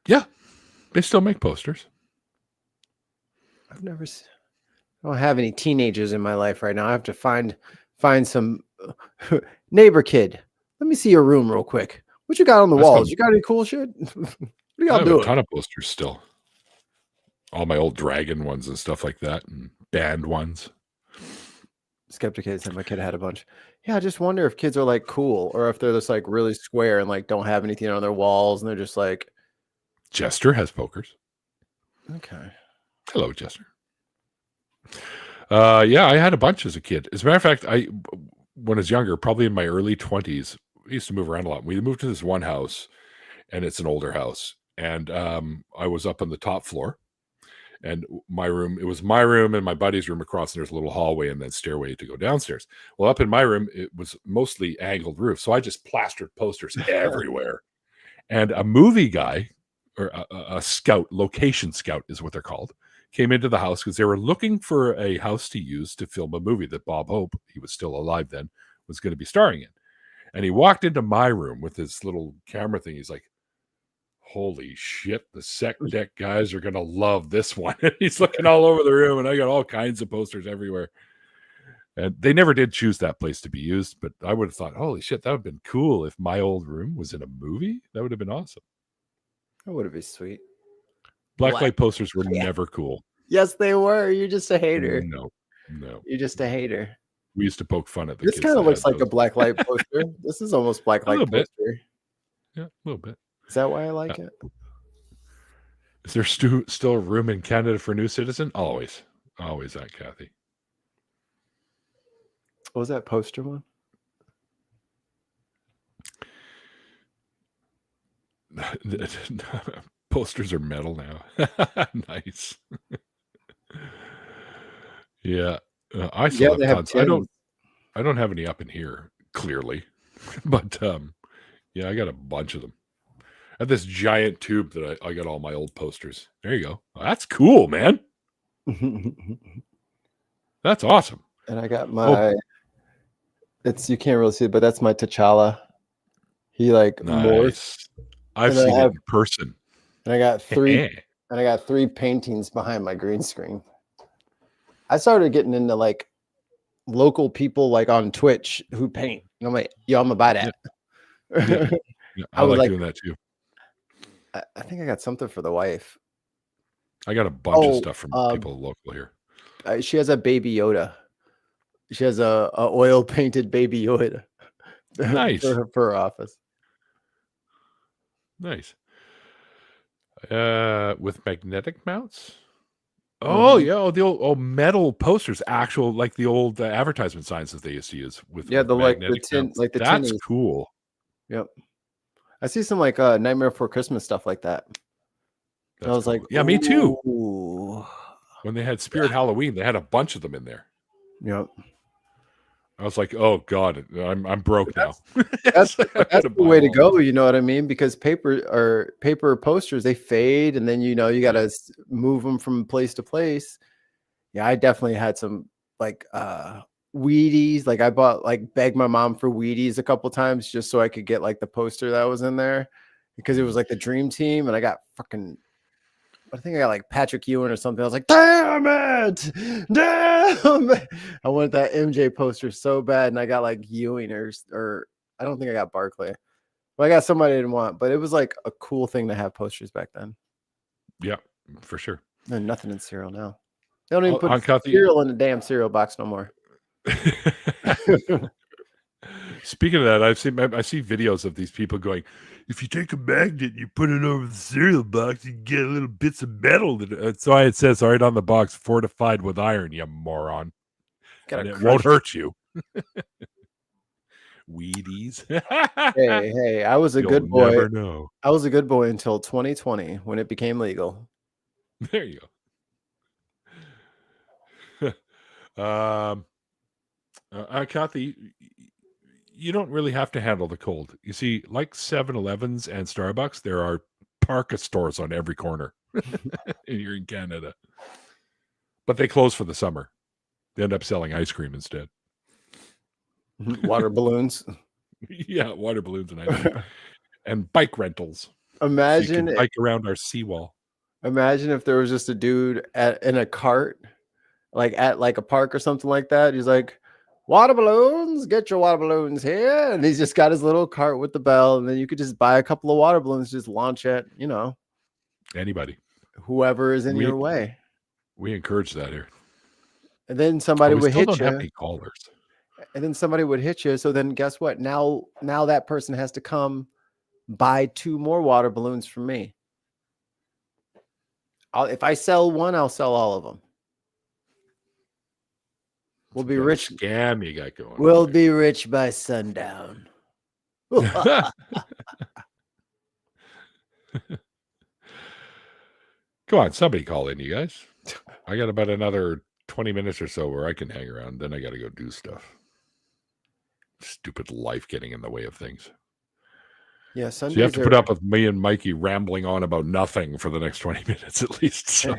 A: Yeah, they still make posters.
C: I've never. I don't have any teenagers in my life right now. I have to find some neighbor kid. Let me see your room real quick. What you got on the walls? You got any cool shit? What are y'all doing?
A: A ton of posters still. All my old Dragon ones and stuff like that, and band ones.
C: Skeptic Haven said my kid had a bunch. Yeah, I just wonder if kids are like cool, or if they're just like really square and like don't have anything on their walls, and they're just like.
A: Jester has pokers.
C: Okay.
A: Hello, Jester. Yeah, I had a bunch as a kid. As a matter of fact, when I was younger, probably in my early 20s, we used to move around a lot. We moved to this one house, and it's an older house, and I was up on the top floor. And it was my room and my buddy's room across, and there's a little hallway and then stairway to go downstairs. Well, up in my room, it was mostly angled roof. So I just plastered posters everywhere. And a movie guy, or a scout, location scout is what they're called, came into the house because they were looking for a house to use to film a movie that Bob Hope, he was still alive then, was going to be starring in. And he walked into my room with his little camera thing. He's like, holy shit, the Sec Deck guys are going to love this one. He's looking all over the room, and I got all kinds of posters everywhere. And they never did choose that place to be used, but I would have thought, holy shit, that would have been cool if my old room was in a movie. That would have been awesome.
C: That would have been sweet.
A: Blacklight posters were never cool.
C: Yes, they were. You're just a hater.
A: No.
C: You're just a hater.
A: We used to poke fun at the
C: kids. This kind of looks like a blacklight poster. This is almost blacklight poster.
A: Yeah, a little bit.
C: Is that why I like it?
A: Is there still room in Canada for new citizen? Always that, Kathy.
C: What was that poster one?
A: Posters are metal now. Nice. Yeah, I still have tons. I don't have any up in here clearly, but yeah, I got a bunch of them. I have this giant tube that I got all my old posters. There you go. Oh, that's cool, man. That's awesome.
C: And I got my. You can't really see it, but that's my T'Challa. He like morphs.
A: I've seen it in person.
C: And I got three paintings behind my green screen. I started getting into like local people like on Twitch who paint. And I'm like, yo, I'm gonna buy that.
A: Yeah, I like doing that too.
C: I think I got something for the wife.
A: I got a bunch of stuff from people local here.
C: She has a baby Yoda. She has a oil painted baby Yoda.
A: Nice.
C: for her office.
A: Nice. With magnetic mounts. Oh yeah, the old metal posters, actual like the old advertisement signs that they used to use with
C: the
A: magnetic
C: tin,
A: mounts.
C: like the
A: That's
C: tinnies.
A: cool.
C: Yep. I see some like Nightmare Before Christmas stuff like that.
A: That's
C: I was
A: cool.
C: like,
A: yeah, me too.
C: Ooh.
A: When they had Spirit Halloween, they had a bunch of them in there.
C: Yep.
A: I was like, oh god, I'm broke now.
C: That's the way to go. You know what I mean? Because paper posters, they fade, and then you got to move them from place to place. Yeah, I definitely had some like Wheaties. Like I begged my mom for Wheaties a couple times just so I could get like the poster that was in there, because it was like the Dream Team, and I got fucking. I think I got like Patrick Ewing or something. I was like, damn it. I wanted that MJ poster so bad, and I got like Ewing or I don't think I got Barkley. Well, I got somebody I didn't want, but it was like a cool thing to have posters back then.
A: Yeah, for sure.
C: There's nothing in cereal now. They don't even put cereal in the damn cereal box no more.
A: Speaking of that, I see videos of these people going, if you take a magnet and you put it over the cereal box, you get little bits of metal. That's why it says right on the box, fortified with iron, you moron. And it won't hurt you. Wheaties.
C: hey, I was a good boy.
A: Never know.
C: I was a good boy until 2020 when it became legal.
A: There you go. Kathy, you don't really have to handle the cold. You see, like 7-Elevens and Starbucks, there are parka stores on every corner. You're in Canada. But they close for the summer. They end up selling ice cream instead.
C: Water balloons.
A: Yeah, water balloons and ice cream. And bike rentals.
C: Imagine
A: so you can bike around our seawall.
C: Imagine if there was just a dude in a cart, like at like a park or something like that. He's like, water balloons, get your water balloons here. And he's just got his little cart with the bell. And then you could just buy a couple of water balloons, just launch it,
A: Anybody.
C: Whoever is in your way.
A: We encourage that here.
C: And then somebody would hit you.
A: Have any callers.
C: And then somebody would hit you. So then guess what? Now that person has to come buy 2 more water balloons from me. If I sell one, I'll sell all of them. We'll be rich.
A: Scam you got going.
C: We'll be rich by sundown.
A: Come on, somebody call in, you guys. I got about another 20 minutes or so where I can hang around. Then I got to go do stuff. Stupid life getting in the way of things.
C: Yeah,
A: so you have to put up with me and Mikey rambling on about nothing for the next 20 minutes at least. So.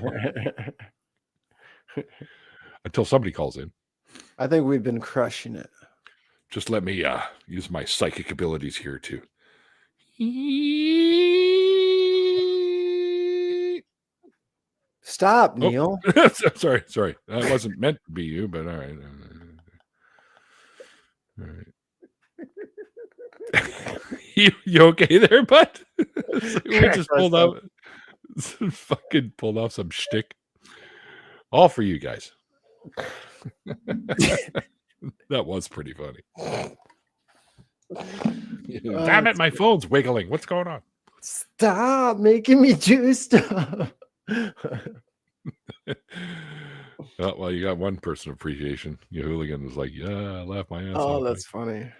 A: Until somebody calls in.
C: I think we've been crushing it.
A: Just let me use my psychic abilities here too.
C: Stop, Neil.
A: Oh. sorry. That wasn't meant to be you, but all right. All right. you okay there, bud? We just pulled off some shtick. All for you guys. That was pretty funny. Damn it, my phone's wiggling. What's going on?
C: Stop making me do stuff.
A: Well, you got one person appreciation. Your hooligan was like, yeah, I laughed my ass off.
C: Oh, that's funny.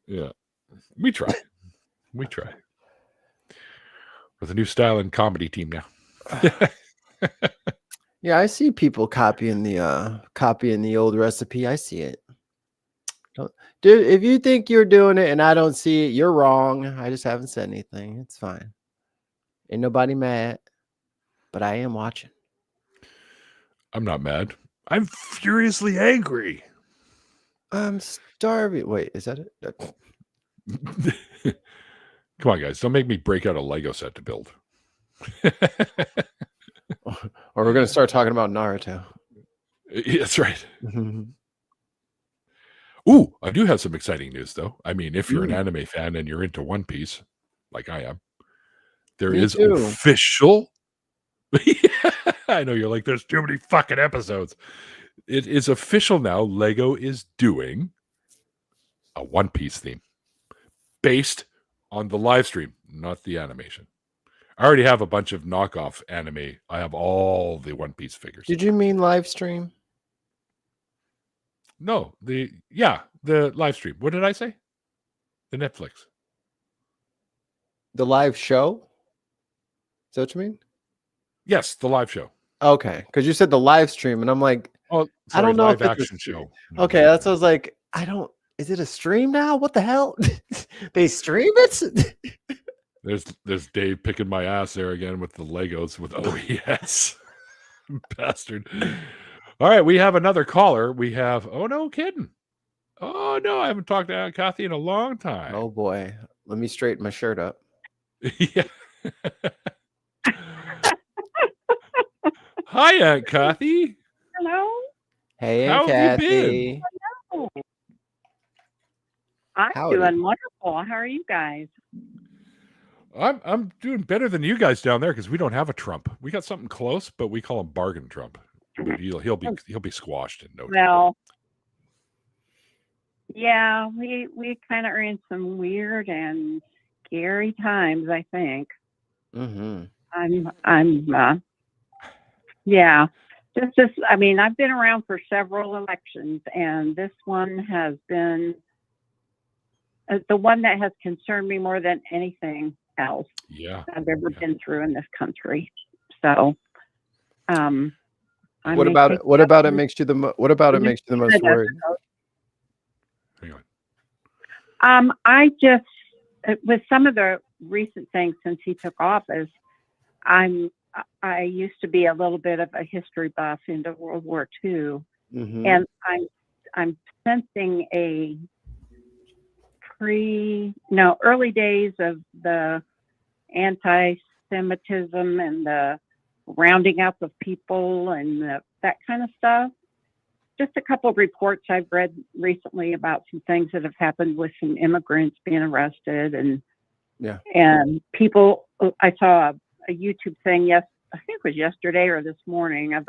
A: Yeah. We try. With a new style and comedy team now.
C: Yeah, I see people copying the old recipe. I see it. Dude, if you think you're doing it and I don't see it, you're wrong. I just haven't said anything. It's fine. Ain't nobody mad, but I am watching.
A: I'm not mad. I'm furiously angry.
C: I'm starving. Wait, is that it?
A: Come on, guys. Don't make me break out a Lego set to build.
C: Or we're going to start talking about Naruto.
A: Yeah, that's right. Ooh, I do have some exciting news, though. I mean, if you're an anime fan and you're into One Piece, like I am, there is official. I know you're like, there's too many fucking episodes. It is official now. Lego is doing a One Piece theme based on the live stream, not the animation. I already have a bunch of knockoff anime. I have all the One Piece figures.
C: Did you mean live stream?
A: No, the live stream. What did I say? The Netflix.
C: The live show? Is that what you mean?
A: Yes, the live show.
C: Okay, because you said the live stream, and I'm like,
A: Oh,
C: I don't know
A: live
C: if it's
A: action show.
C: okay, that's what I was like. I don't. Is it a stream now? What the hell? They stream it?
A: There's Dave picking my ass there again with the Legos with OES. Bastard. All right, we have another caller. We have no kidding. Oh no, I haven't talked to Aunt Kathy in a long time.
C: Oh boy. Let me straighten my shirt up.
A: Yeah. Hi, Aunt Kathy.
D: Hello.
C: Hey,
A: How
C: Aunt
A: have you
C: Kathy.
D: Oh, I'm
C: Howdy.
D: doing wonderful. How are you guys?
A: I'm doing better than you guys down there because we don't have a Trump. We got something close, but we call him Bargain Trump. But he'll be squashed in no time.
D: Well, yeah, we kind of are in some weird and scary times, I think.
C: Mm-hmm.
D: Yeah. I mean, I've been around for several elections, and this one has been the one that has concerned me more than anything else I've ever been through in this country. So,
C: What about it makes you the most worried?
A: Hang on.
D: I just, with some of the recent things since he took office, I used to be a little bit of a history buff into World War II,
C: Mm-hmm.
D: and I'm sensing early days of the anti-Semitism and the rounding up of people and that kind of stuff. Just a couple of reports I've read recently about some things that have happened with some immigrants being arrested and people. I saw a YouTube thing, I think it was yesterday or this morning, of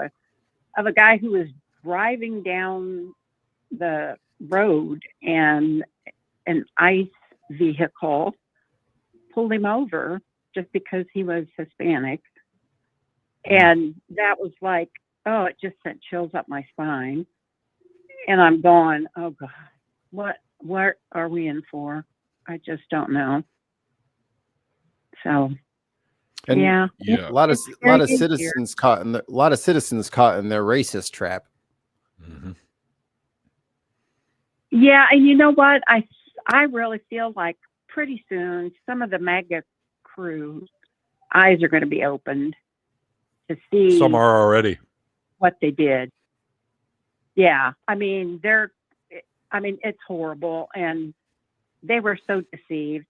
D: a guy who was driving down the road and an ICE vehicle pulled him over just because he was Hispanic. And that was like, it just sent chills up my spine. And I'm going, oh God, what are we in for? I just don't know. So,
C: And
A: Yeah.
C: a lot of citizens caught in their racist trap.
A: Mm-hmm.
D: Yeah, and you know what? I really feel like pretty soon some of the MAGA crew's eyes are going to be opened to see
A: Some are already
D: what they did. Yeah, I mean it's horrible, and they were so deceived.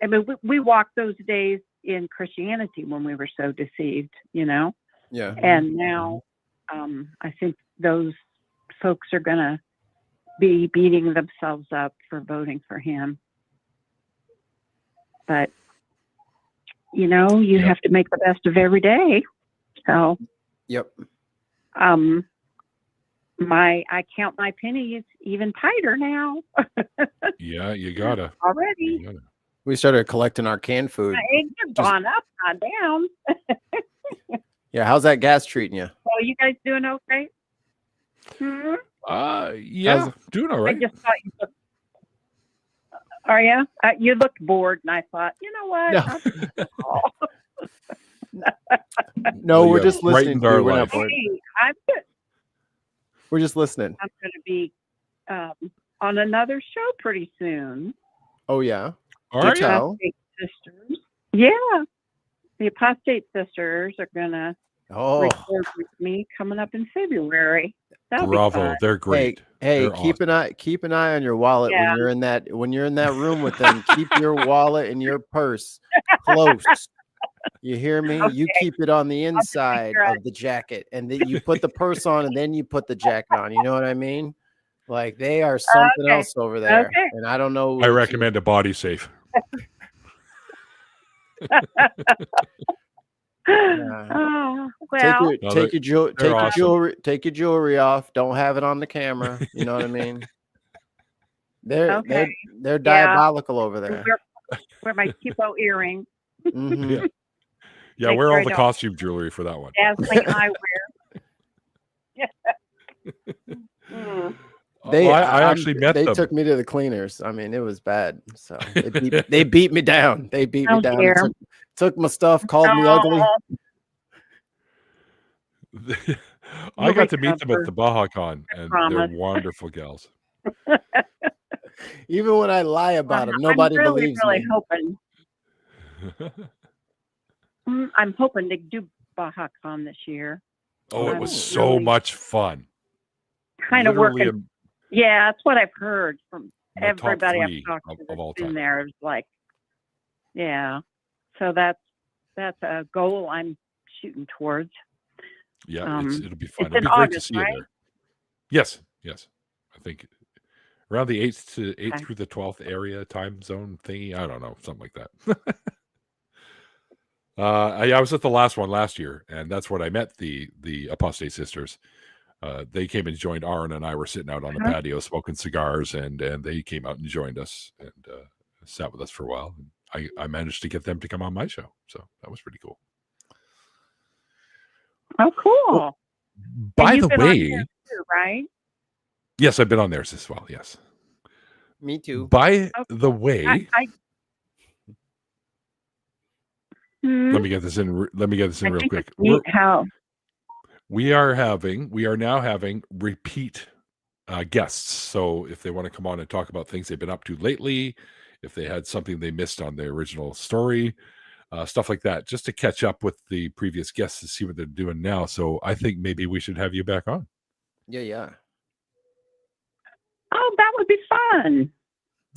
D: I mean, we walked those days in Christianity when we were so deceived, Yeah. And now, I think those folks are going to be beating themselves up for voting for him. But, you have to make the best of every day. So, I count my pennies even tighter now.
A: Yeah, you gotta
D: already.
C: We started collecting our canned food.
D: My eggs have gone up, not down.
C: Yeah, how's that gas treating you?
D: Oh, you guys doing okay? Hmm?
A: Doing all right.
D: I just thought you looked. Are you? You looked bored, and I thought, you know what?
C: No, we're just listening.
A: We're
C: not bored.
D: Hey, I'm good.
C: We're just listening.
D: I'm going to be on another show pretty soon.
C: Oh yeah.
A: All right.
D: Apostate Sisters. Yeah, the Apostate Sisters are going to record with me coming up in February. That'll be
A: Bravo,
D: fun.
A: they're great.
C: Hey,
A: They're
C: keep an eye on your wallet
D: Yeah.
C: when you're in that room with them. Keep your wallet and your purse close. You hear me?
D: Okay.
C: You keep it on the inside
D: sure
C: of the jacket, and then you put the purse on, and then you put the jacket on. You know what I mean? Like they are something
D: Okay.
C: else over there,
D: Okay.
C: and I don't know.
A: I recommend a body safe.
D: Oh, Well,
C: Take your
A: awesome.
C: jewelry off. Don't have it on the camera. You know what I mean? They're diabolical over there.
E: Wear my Tipo earrings.
C: Mm-hmm.
A: Yeah,
E: Make
A: wear
E: sure
A: all
E: I
A: the
E: don't-
A: costume jewelry for that one.
E: Dazzling eyewear. Mm.
A: I actually met
C: They
A: them.
C: took me to the cleaners. I mean, it was bad. So they beat me down. They beat me
E: Oh,
C: down.
E: dear.
C: Took my stuff, called me ugly.
A: I
E: You'll
A: got to meet them at
E: recover.
A: the Baja Con, and they're
E: promise.
A: wonderful gals.
C: Even when I lie about them, nobody
E: I'm
C: believes
E: really
C: me.
E: hoping. I'm hoping to do Baja Con this year.
A: Oh, it
E: I'm
A: was so
E: really
A: much fun.
E: kind of
A: Literally
E: working. Yeah, that's what I've heard from
A: my top
E: everybody I've
A: three
E: talked to
A: of
E: that's
A: all
E: been
A: time.
E: there. It's like, yeah. So that's a goal I'm shooting towards.
A: Yeah, it'll be fun.
E: it's
A: It'll
E: in
A: be great to
E: August,
A: see you
E: right?
A: there. Yes. I think around the 8th
E: Okay.
A: through the 12th area time zone thingy. I don't know, something like that. I was at the last one last year, and that's when I met the Apostate Sisters. They came and joined. Aaron and I were sitting out on the patio smoking cigars, and they came out and joined us and sat with us for a while. And I managed to get them to come on my show, so that was pretty cool.
E: Oh, cool.
A: By
E: you've
A: the
E: been on
A: way,
E: there too, right?
A: yes, I've been on theirs as well. Yes.
C: Me too.
A: By the way, let me get this in. Let me get this in real quick.
E: How?
A: We are now having repeat guests. So if they want to come on and talk about things they've been up to lately, if they had something they missed on the original story, stuff like that, just to catch up with the previous guests to see what they're doing now. So I think maybe we should have you back on.
C: Yeah.
E: Oh, that would be fun.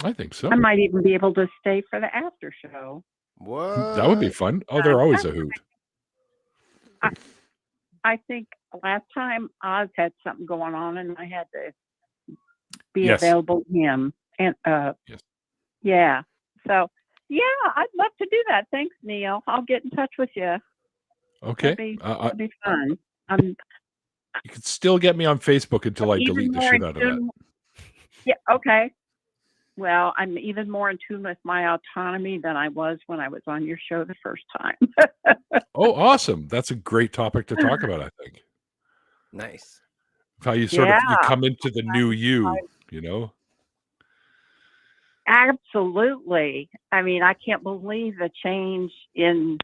A: I think so.
E: I might even be able to stay for the after show.
C: What?
A: That would be fun. Oh, they're always a hoot.
E: I think last time Oz had something going on, and I had to be
A: Yes.
E: available to him. And
A: Yes.
E: yeah. So yeah, I'd love to do that. Thanks, Neil. I'll get in touch with you.
A: Okay.
E: That'd be fun.
A: You can still get me on Facebook until I delete the shit out of that.
E: Yeah. Okay. Well, I'm even more in tune with my autonomy than I was when I was on your show the first time.
A: Oh, awesome. That's a great topic to talk about, I think.
C: Nice.
A: How you sort of you come into the new you know?
E: Absolutely. I mean, I can't believe the change in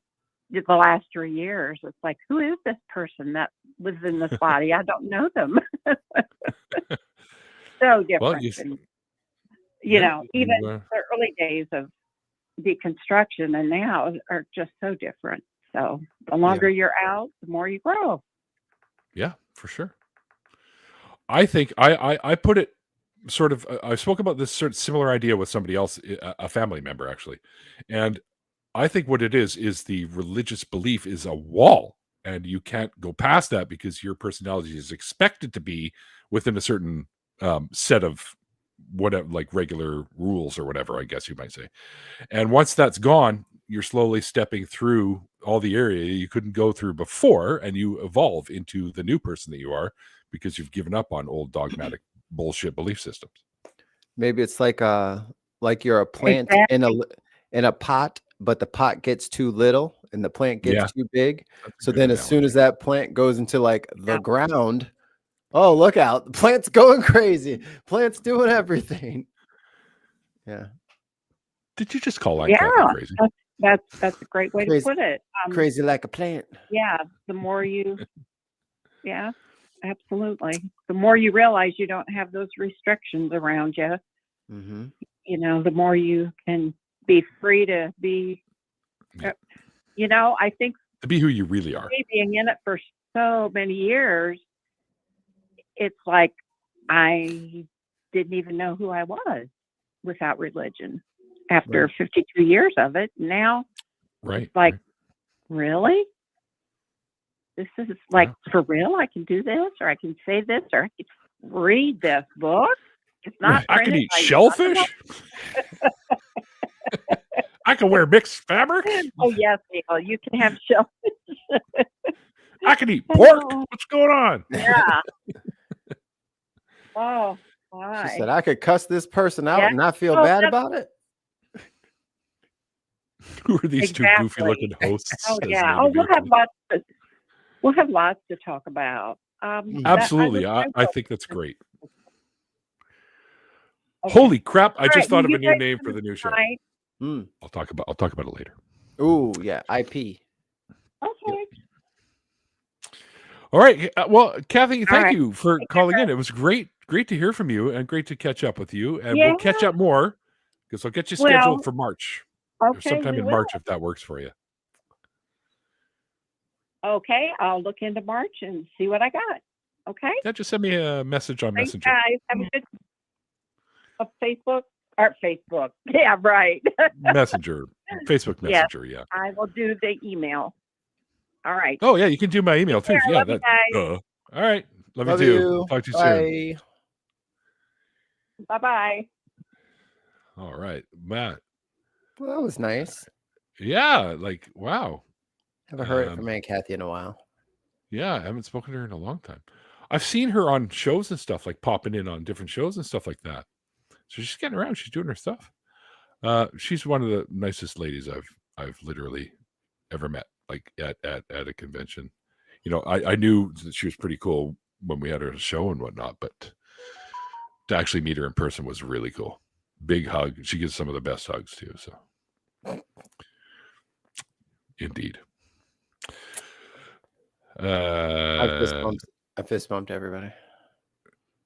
E: the last 3 years. It's like, who is this person that lives in this body? I don't know them. So different.
A: Well,
E: and,
A: yeah,
E: even
A: you,
E: the early days of deconstruction and now are just so different. So the longer you're out, the more you grow.
A: Yeah, for sure. I think I put it sort of, I spoke about this sort of similar idea with somebody else, a family member actually. And I think what it is the religious belief is a wall, and you can't go past that because your personality is expected to be within a certain set of whatever, like regular rules or whatever, I guess you might say. And once that's gone, you're slowly stepping through all the area you couldn't go through before, and you evolve into the new person that you are because you've given up on old dogmatic bullshit belief systems.
C: Maybe it's like you're a plant in a pot, but the pot gets too little and the plant gets too big. So then as soon as that plant goes into like the ground, oh, look out, the plant's going crazy. Plant's doing everything. Yeah.
A: Did you just call that Kathy crazy?
E: That's a great way to put it.
C: Crazy like a plant.
E: Yeah. The more you, absolutely. The more you realize you don't have those restrictions around you, the more you can be free to be, I think
A: to be who you really are.
E: Being in it for so many years, it's like I didn't even know who I was without religion after 52 years of it. Now, it's like, really? This is like for real? I can do this, or I can say this, or I can read this book. It's not.
A: I can eat shellfish. I can wear mixed fabric.
E: Oh yes, Neil, you can have shellfish.
A: I can eat pork. What's going on?
E: Yeah. Oh, why?
C: She said, I could cuss this person out and not feel bad about it.
A: Who are these two goofy looking hosts?
E: Oh, yeah. Oh, we'll have lots to talk about.
A: Absolutely. I think that's great. Okay. Holy crap. I just thought of a new name for the new show. I'll talk about it later.
C: Ooh, yeah. IP.
E: Okay.
A: All right. Well, Kathy, thank you for calling in. It was great to hear from you and great to catch up with you. And we'll catch up more because I'll get you scheduled for March.
E: Okay.
A: Sometime in March if that works for you.
E: Okay. I'll look into March and see what I got. Okay.
A: Yeah, just send me a message on Messenger.
E: Guys, have a good Facebook. Yeah, right.
A: Messenger. Facebook Messenger, yeah.
E: I will do the email. All right.
A: Oh, yeah, you can do my email too. Yeah. All right. Love you too. Talk to you soon.
E: Bye-bye.
A: All right, Matt.
C: Well, that was nice.
A: Yeah, like, wow.
C: Haven't heard it from Aunt Kathy in a while.
A: Yeah, I haven't spoken to her in a long time. I've seen her on shows and stuff, like popping in on different shows and stuff like that. So she's getting around. She's doing her stuff. She's one of the nicest ladies I've literally ever met, like at a convention. You know, I knew that she was pretty cool when we had her show and whatnot, but to actually meet her in person was really cool. Big hug. She gives some of the best hugs too. So, indeed.
C: I fist bumped everybody.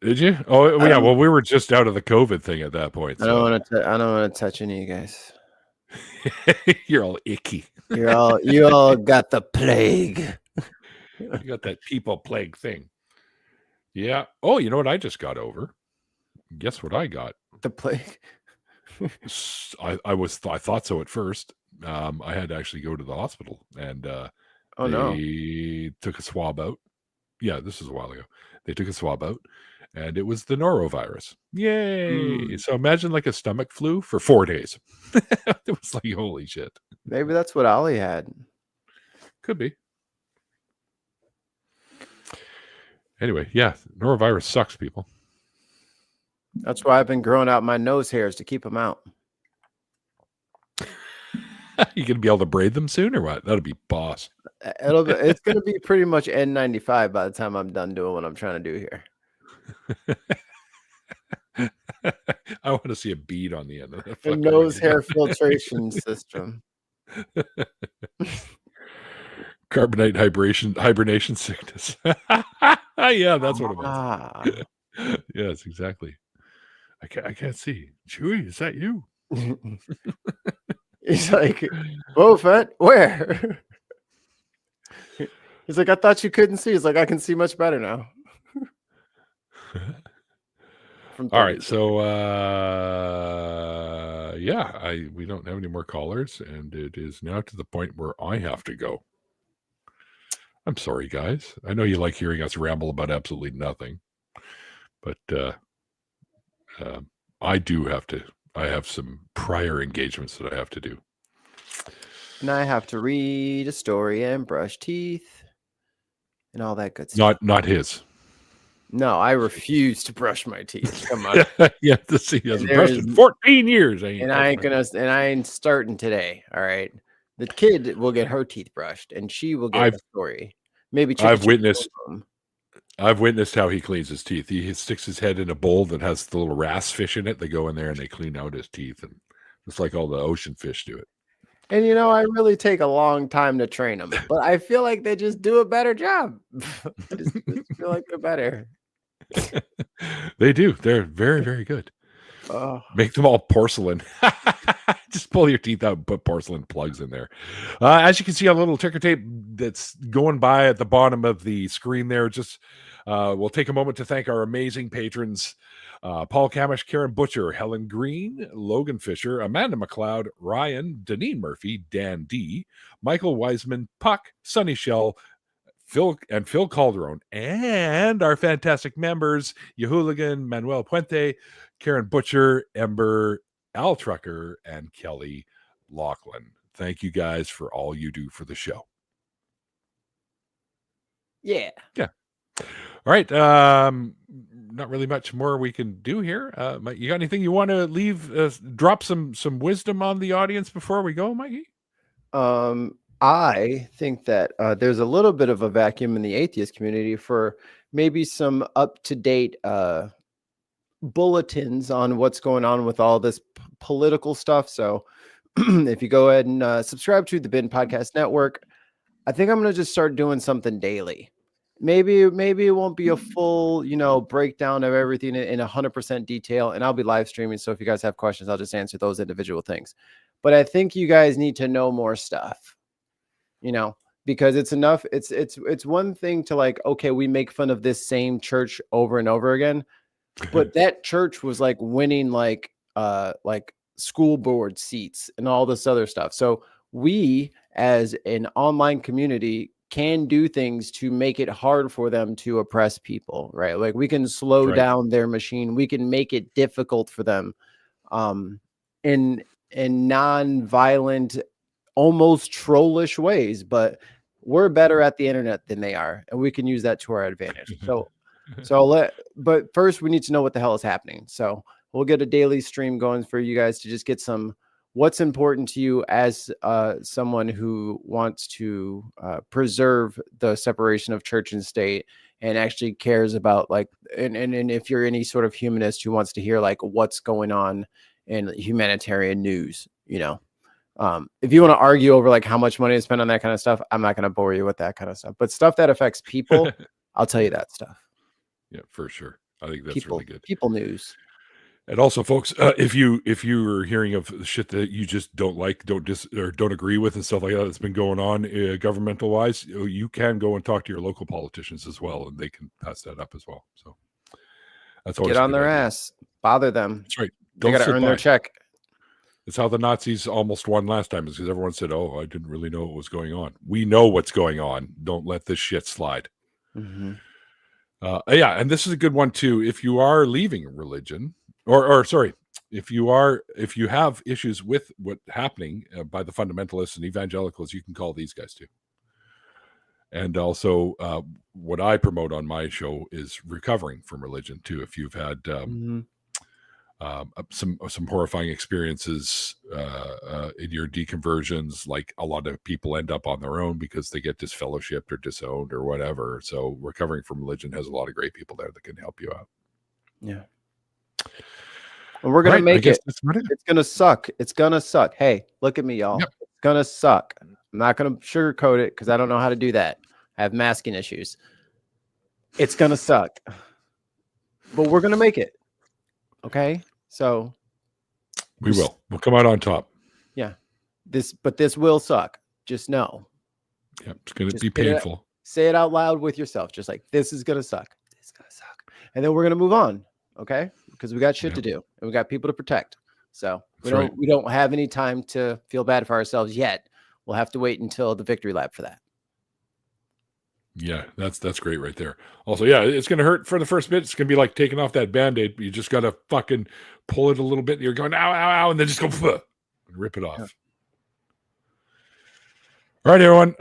A: Did you? Oh, yeah. Well, we were just out of the COVID thing at that point. So.
C: I don't want to touch any of you guys.
A: You're all icky.
C: You all got the plague.
A: You got that people plague thing. Yeah. Oh, you know what I just got over? Guess what I got?
C: The plague.
A: I thought so at first. I had to actually go to the hospital and they took a swab out. Yeah, this is a while ago. They took a swab out and it was the norovirus. Yay. So imagine like a stomach flu for 4 days. It was like, holy shit.
C: Maybe that's what Ollie had.
A: Could be. Anyway, yeah, norovirus sucks, people.
C: That's why I've been growing out my nose hairs to keep them out.
A: You gonna be able to braid them soon or what? That'll be boss.
C: It's gonna be pretty much N95 by the time I'm done doing what I'm trying to do here.
A: I want to see a bead on the end of that.
C: A nose hair filtration system.
A: Carbonite hibernation sickness. Yeah, that's what it was. Yes, exactly. I can't see. Chewy, is that you?
C: He's like, whoa, Fern, where? He's like, I thought you couldn't see. He's like, I can see much better now.
A: All right, so we don't have any more callers, and it is now to the point where I have to go. I'm sorry, guys. I know you like hearing us ramble about absolutely nothing, but I do have to. I have some prior engagements that I have to do.
C: And I have to read a story and brush teeth and all that good stuff.
A: Not his.
C: No, I refuse to brush my teeth. Come on.
A: Yeah, he hasn't brushed in 14 years.
C: I ain't starting today. All right. The kid will get her teeth brushed and she will get the story. Maybe
A: I've witnessed how he cleans his teeth. He sticks his head in a bowl that has the little wrasse fish in it. They go in there and they clean out his teeth, and it's like all the ocean fish do it.
C: And I really take a long time to train them, but I feel like they just do a better job. I just feel like they're better.
A: They do. They're very, very good. Make them all porcelain. Just pull your teeth out and put porcelain plugs in there. As you can see, a little ticker tape that's going by at the bottom of the screen there. Just we'll take a moment to thank our amazing patrons. Paul Camish, Karen Butcher, Helen Green, Logan Fisher, Amanda McLeod, Rion, Deneen Murphy, Dan D, Michael Wiseman, Puck, Sunny Shell, Phil Calderone, and our fantastic members, Yehooligan, Manuel Puente, Karen Butcher, Ember, Al Trucker, and Kelly Laughlin. Thank you guys for all you do for the show.
C: Yeah.
A: Yeah. All right. Not really much more we can do here. You got anything you want to leave? Drop some wisdom on the audience before we go, Mikey?
C: I think that there's a little bit of a vacuum in the atheist community for maybe some up-to-date bulletins on what's going on with all this political stuff. So if you go ahead and subscribe to the Bin Podcast Network, I think I'm going to just start doing something daily. Maybe it won't be a full, breakdown of everything in 100% detail, and I'll be live streaming. So if you guys have questions, I'll just answer those individual things. But I think you guys need to know more stuff, because it's enough. It's one thing to like, okay, we make fun of this same church over and over again, but that church was like winning like school board seats and all this other stuff. So we as an online community can do things to make it hard for them to oppress people, right? Like we can slow down their machine. We can make it difficult for them in non-violent, almost trollish ways, but we're better at the internet than they are, and we can use that to our advantage. But first we need to know what the hell is happening. So we'll get a daily stream going for you guys to just get some what's important to you as someone who wants to preserve the separation of church and state and actually cares about like, and if you're any sort of humanist who wants to hear like what's going on in humanitarian news, if you want to argue over like how much money to spend on that kind of stuff, I'm not going to bore you with that kind of stuff, but stuff that affects people, I'll tell you that stuff.
A: Yeah, for sure. I think that's really good.
C: People news.
A: And also, folks, if you are hearing of shit that you just don't like, don't agree with, and stuff like that that's been going on governmental wise, you can go and talk to your local politicians as well, and they can pass that up as well. So that's always
C: get on their ass, bother them.
A: That's right.
C: They got to earn their check.
A: It's how the Nazis almost won last time, is because everyone said, "Oh, I didn't really know what was going on." We know what's going on. Don't let this shit slide.
C: Mm-hmm.
A: Yeah, and this is a good one too. If you are leaving religion. Or sorry, if you have issues with what's happening by the fundamentalists and evangelicals, you can call these guys too. And also, what I promote on my show is recovering from religion too. If you've had some horrifying experiences in your deconversions, like a lot of people end up on their own because they get disfellowshipped or disowned or whatever. So recovering from religion has a lot of great people there that can help you out.
C: Yeah. And we're going to make it. It's going to suck. It's going to suck. Hey, look at me, y'all. Yep. It's going to suck. I'm not going to sugarcoat it because I don't know how to do that. I have masking issues. It's going to suck. But we're going to make it. Okay? So.
A: We'll come out on top.
C: Yeah. This will suck. Just know.
A: Yeah, it's going to be painful.
C: Say it out loud with yourself. Just like, this is going to suck. This is going to suck. And then we're going to move on. Okay, because we got shit to do and we got people to protect. So we don't have any time to feel bad for ourselves yet. We'll have to wait until the victory lap for that.
A: Yeah, that's great right there. Also, yeah, it's gonna hurt for the first bit. It's gonna be like taking off that Band-Aid. You just gotta fucking pull it a little bit. And you're going ow, ow, ow, and then just go and rip it off. Yeah. All right, everyone.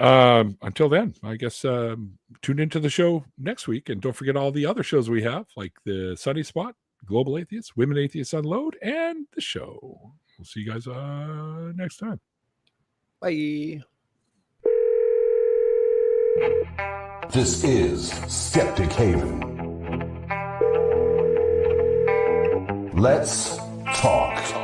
A: Until then, I guess tune into the show next week. And don't forget all the other shows we have, like the Sunny Spot, Global Atheists, Women Atheists Unload, and the show. We'll see you guys next time.
C: Bye.
B: This is Skeptic Haven. Let's talk.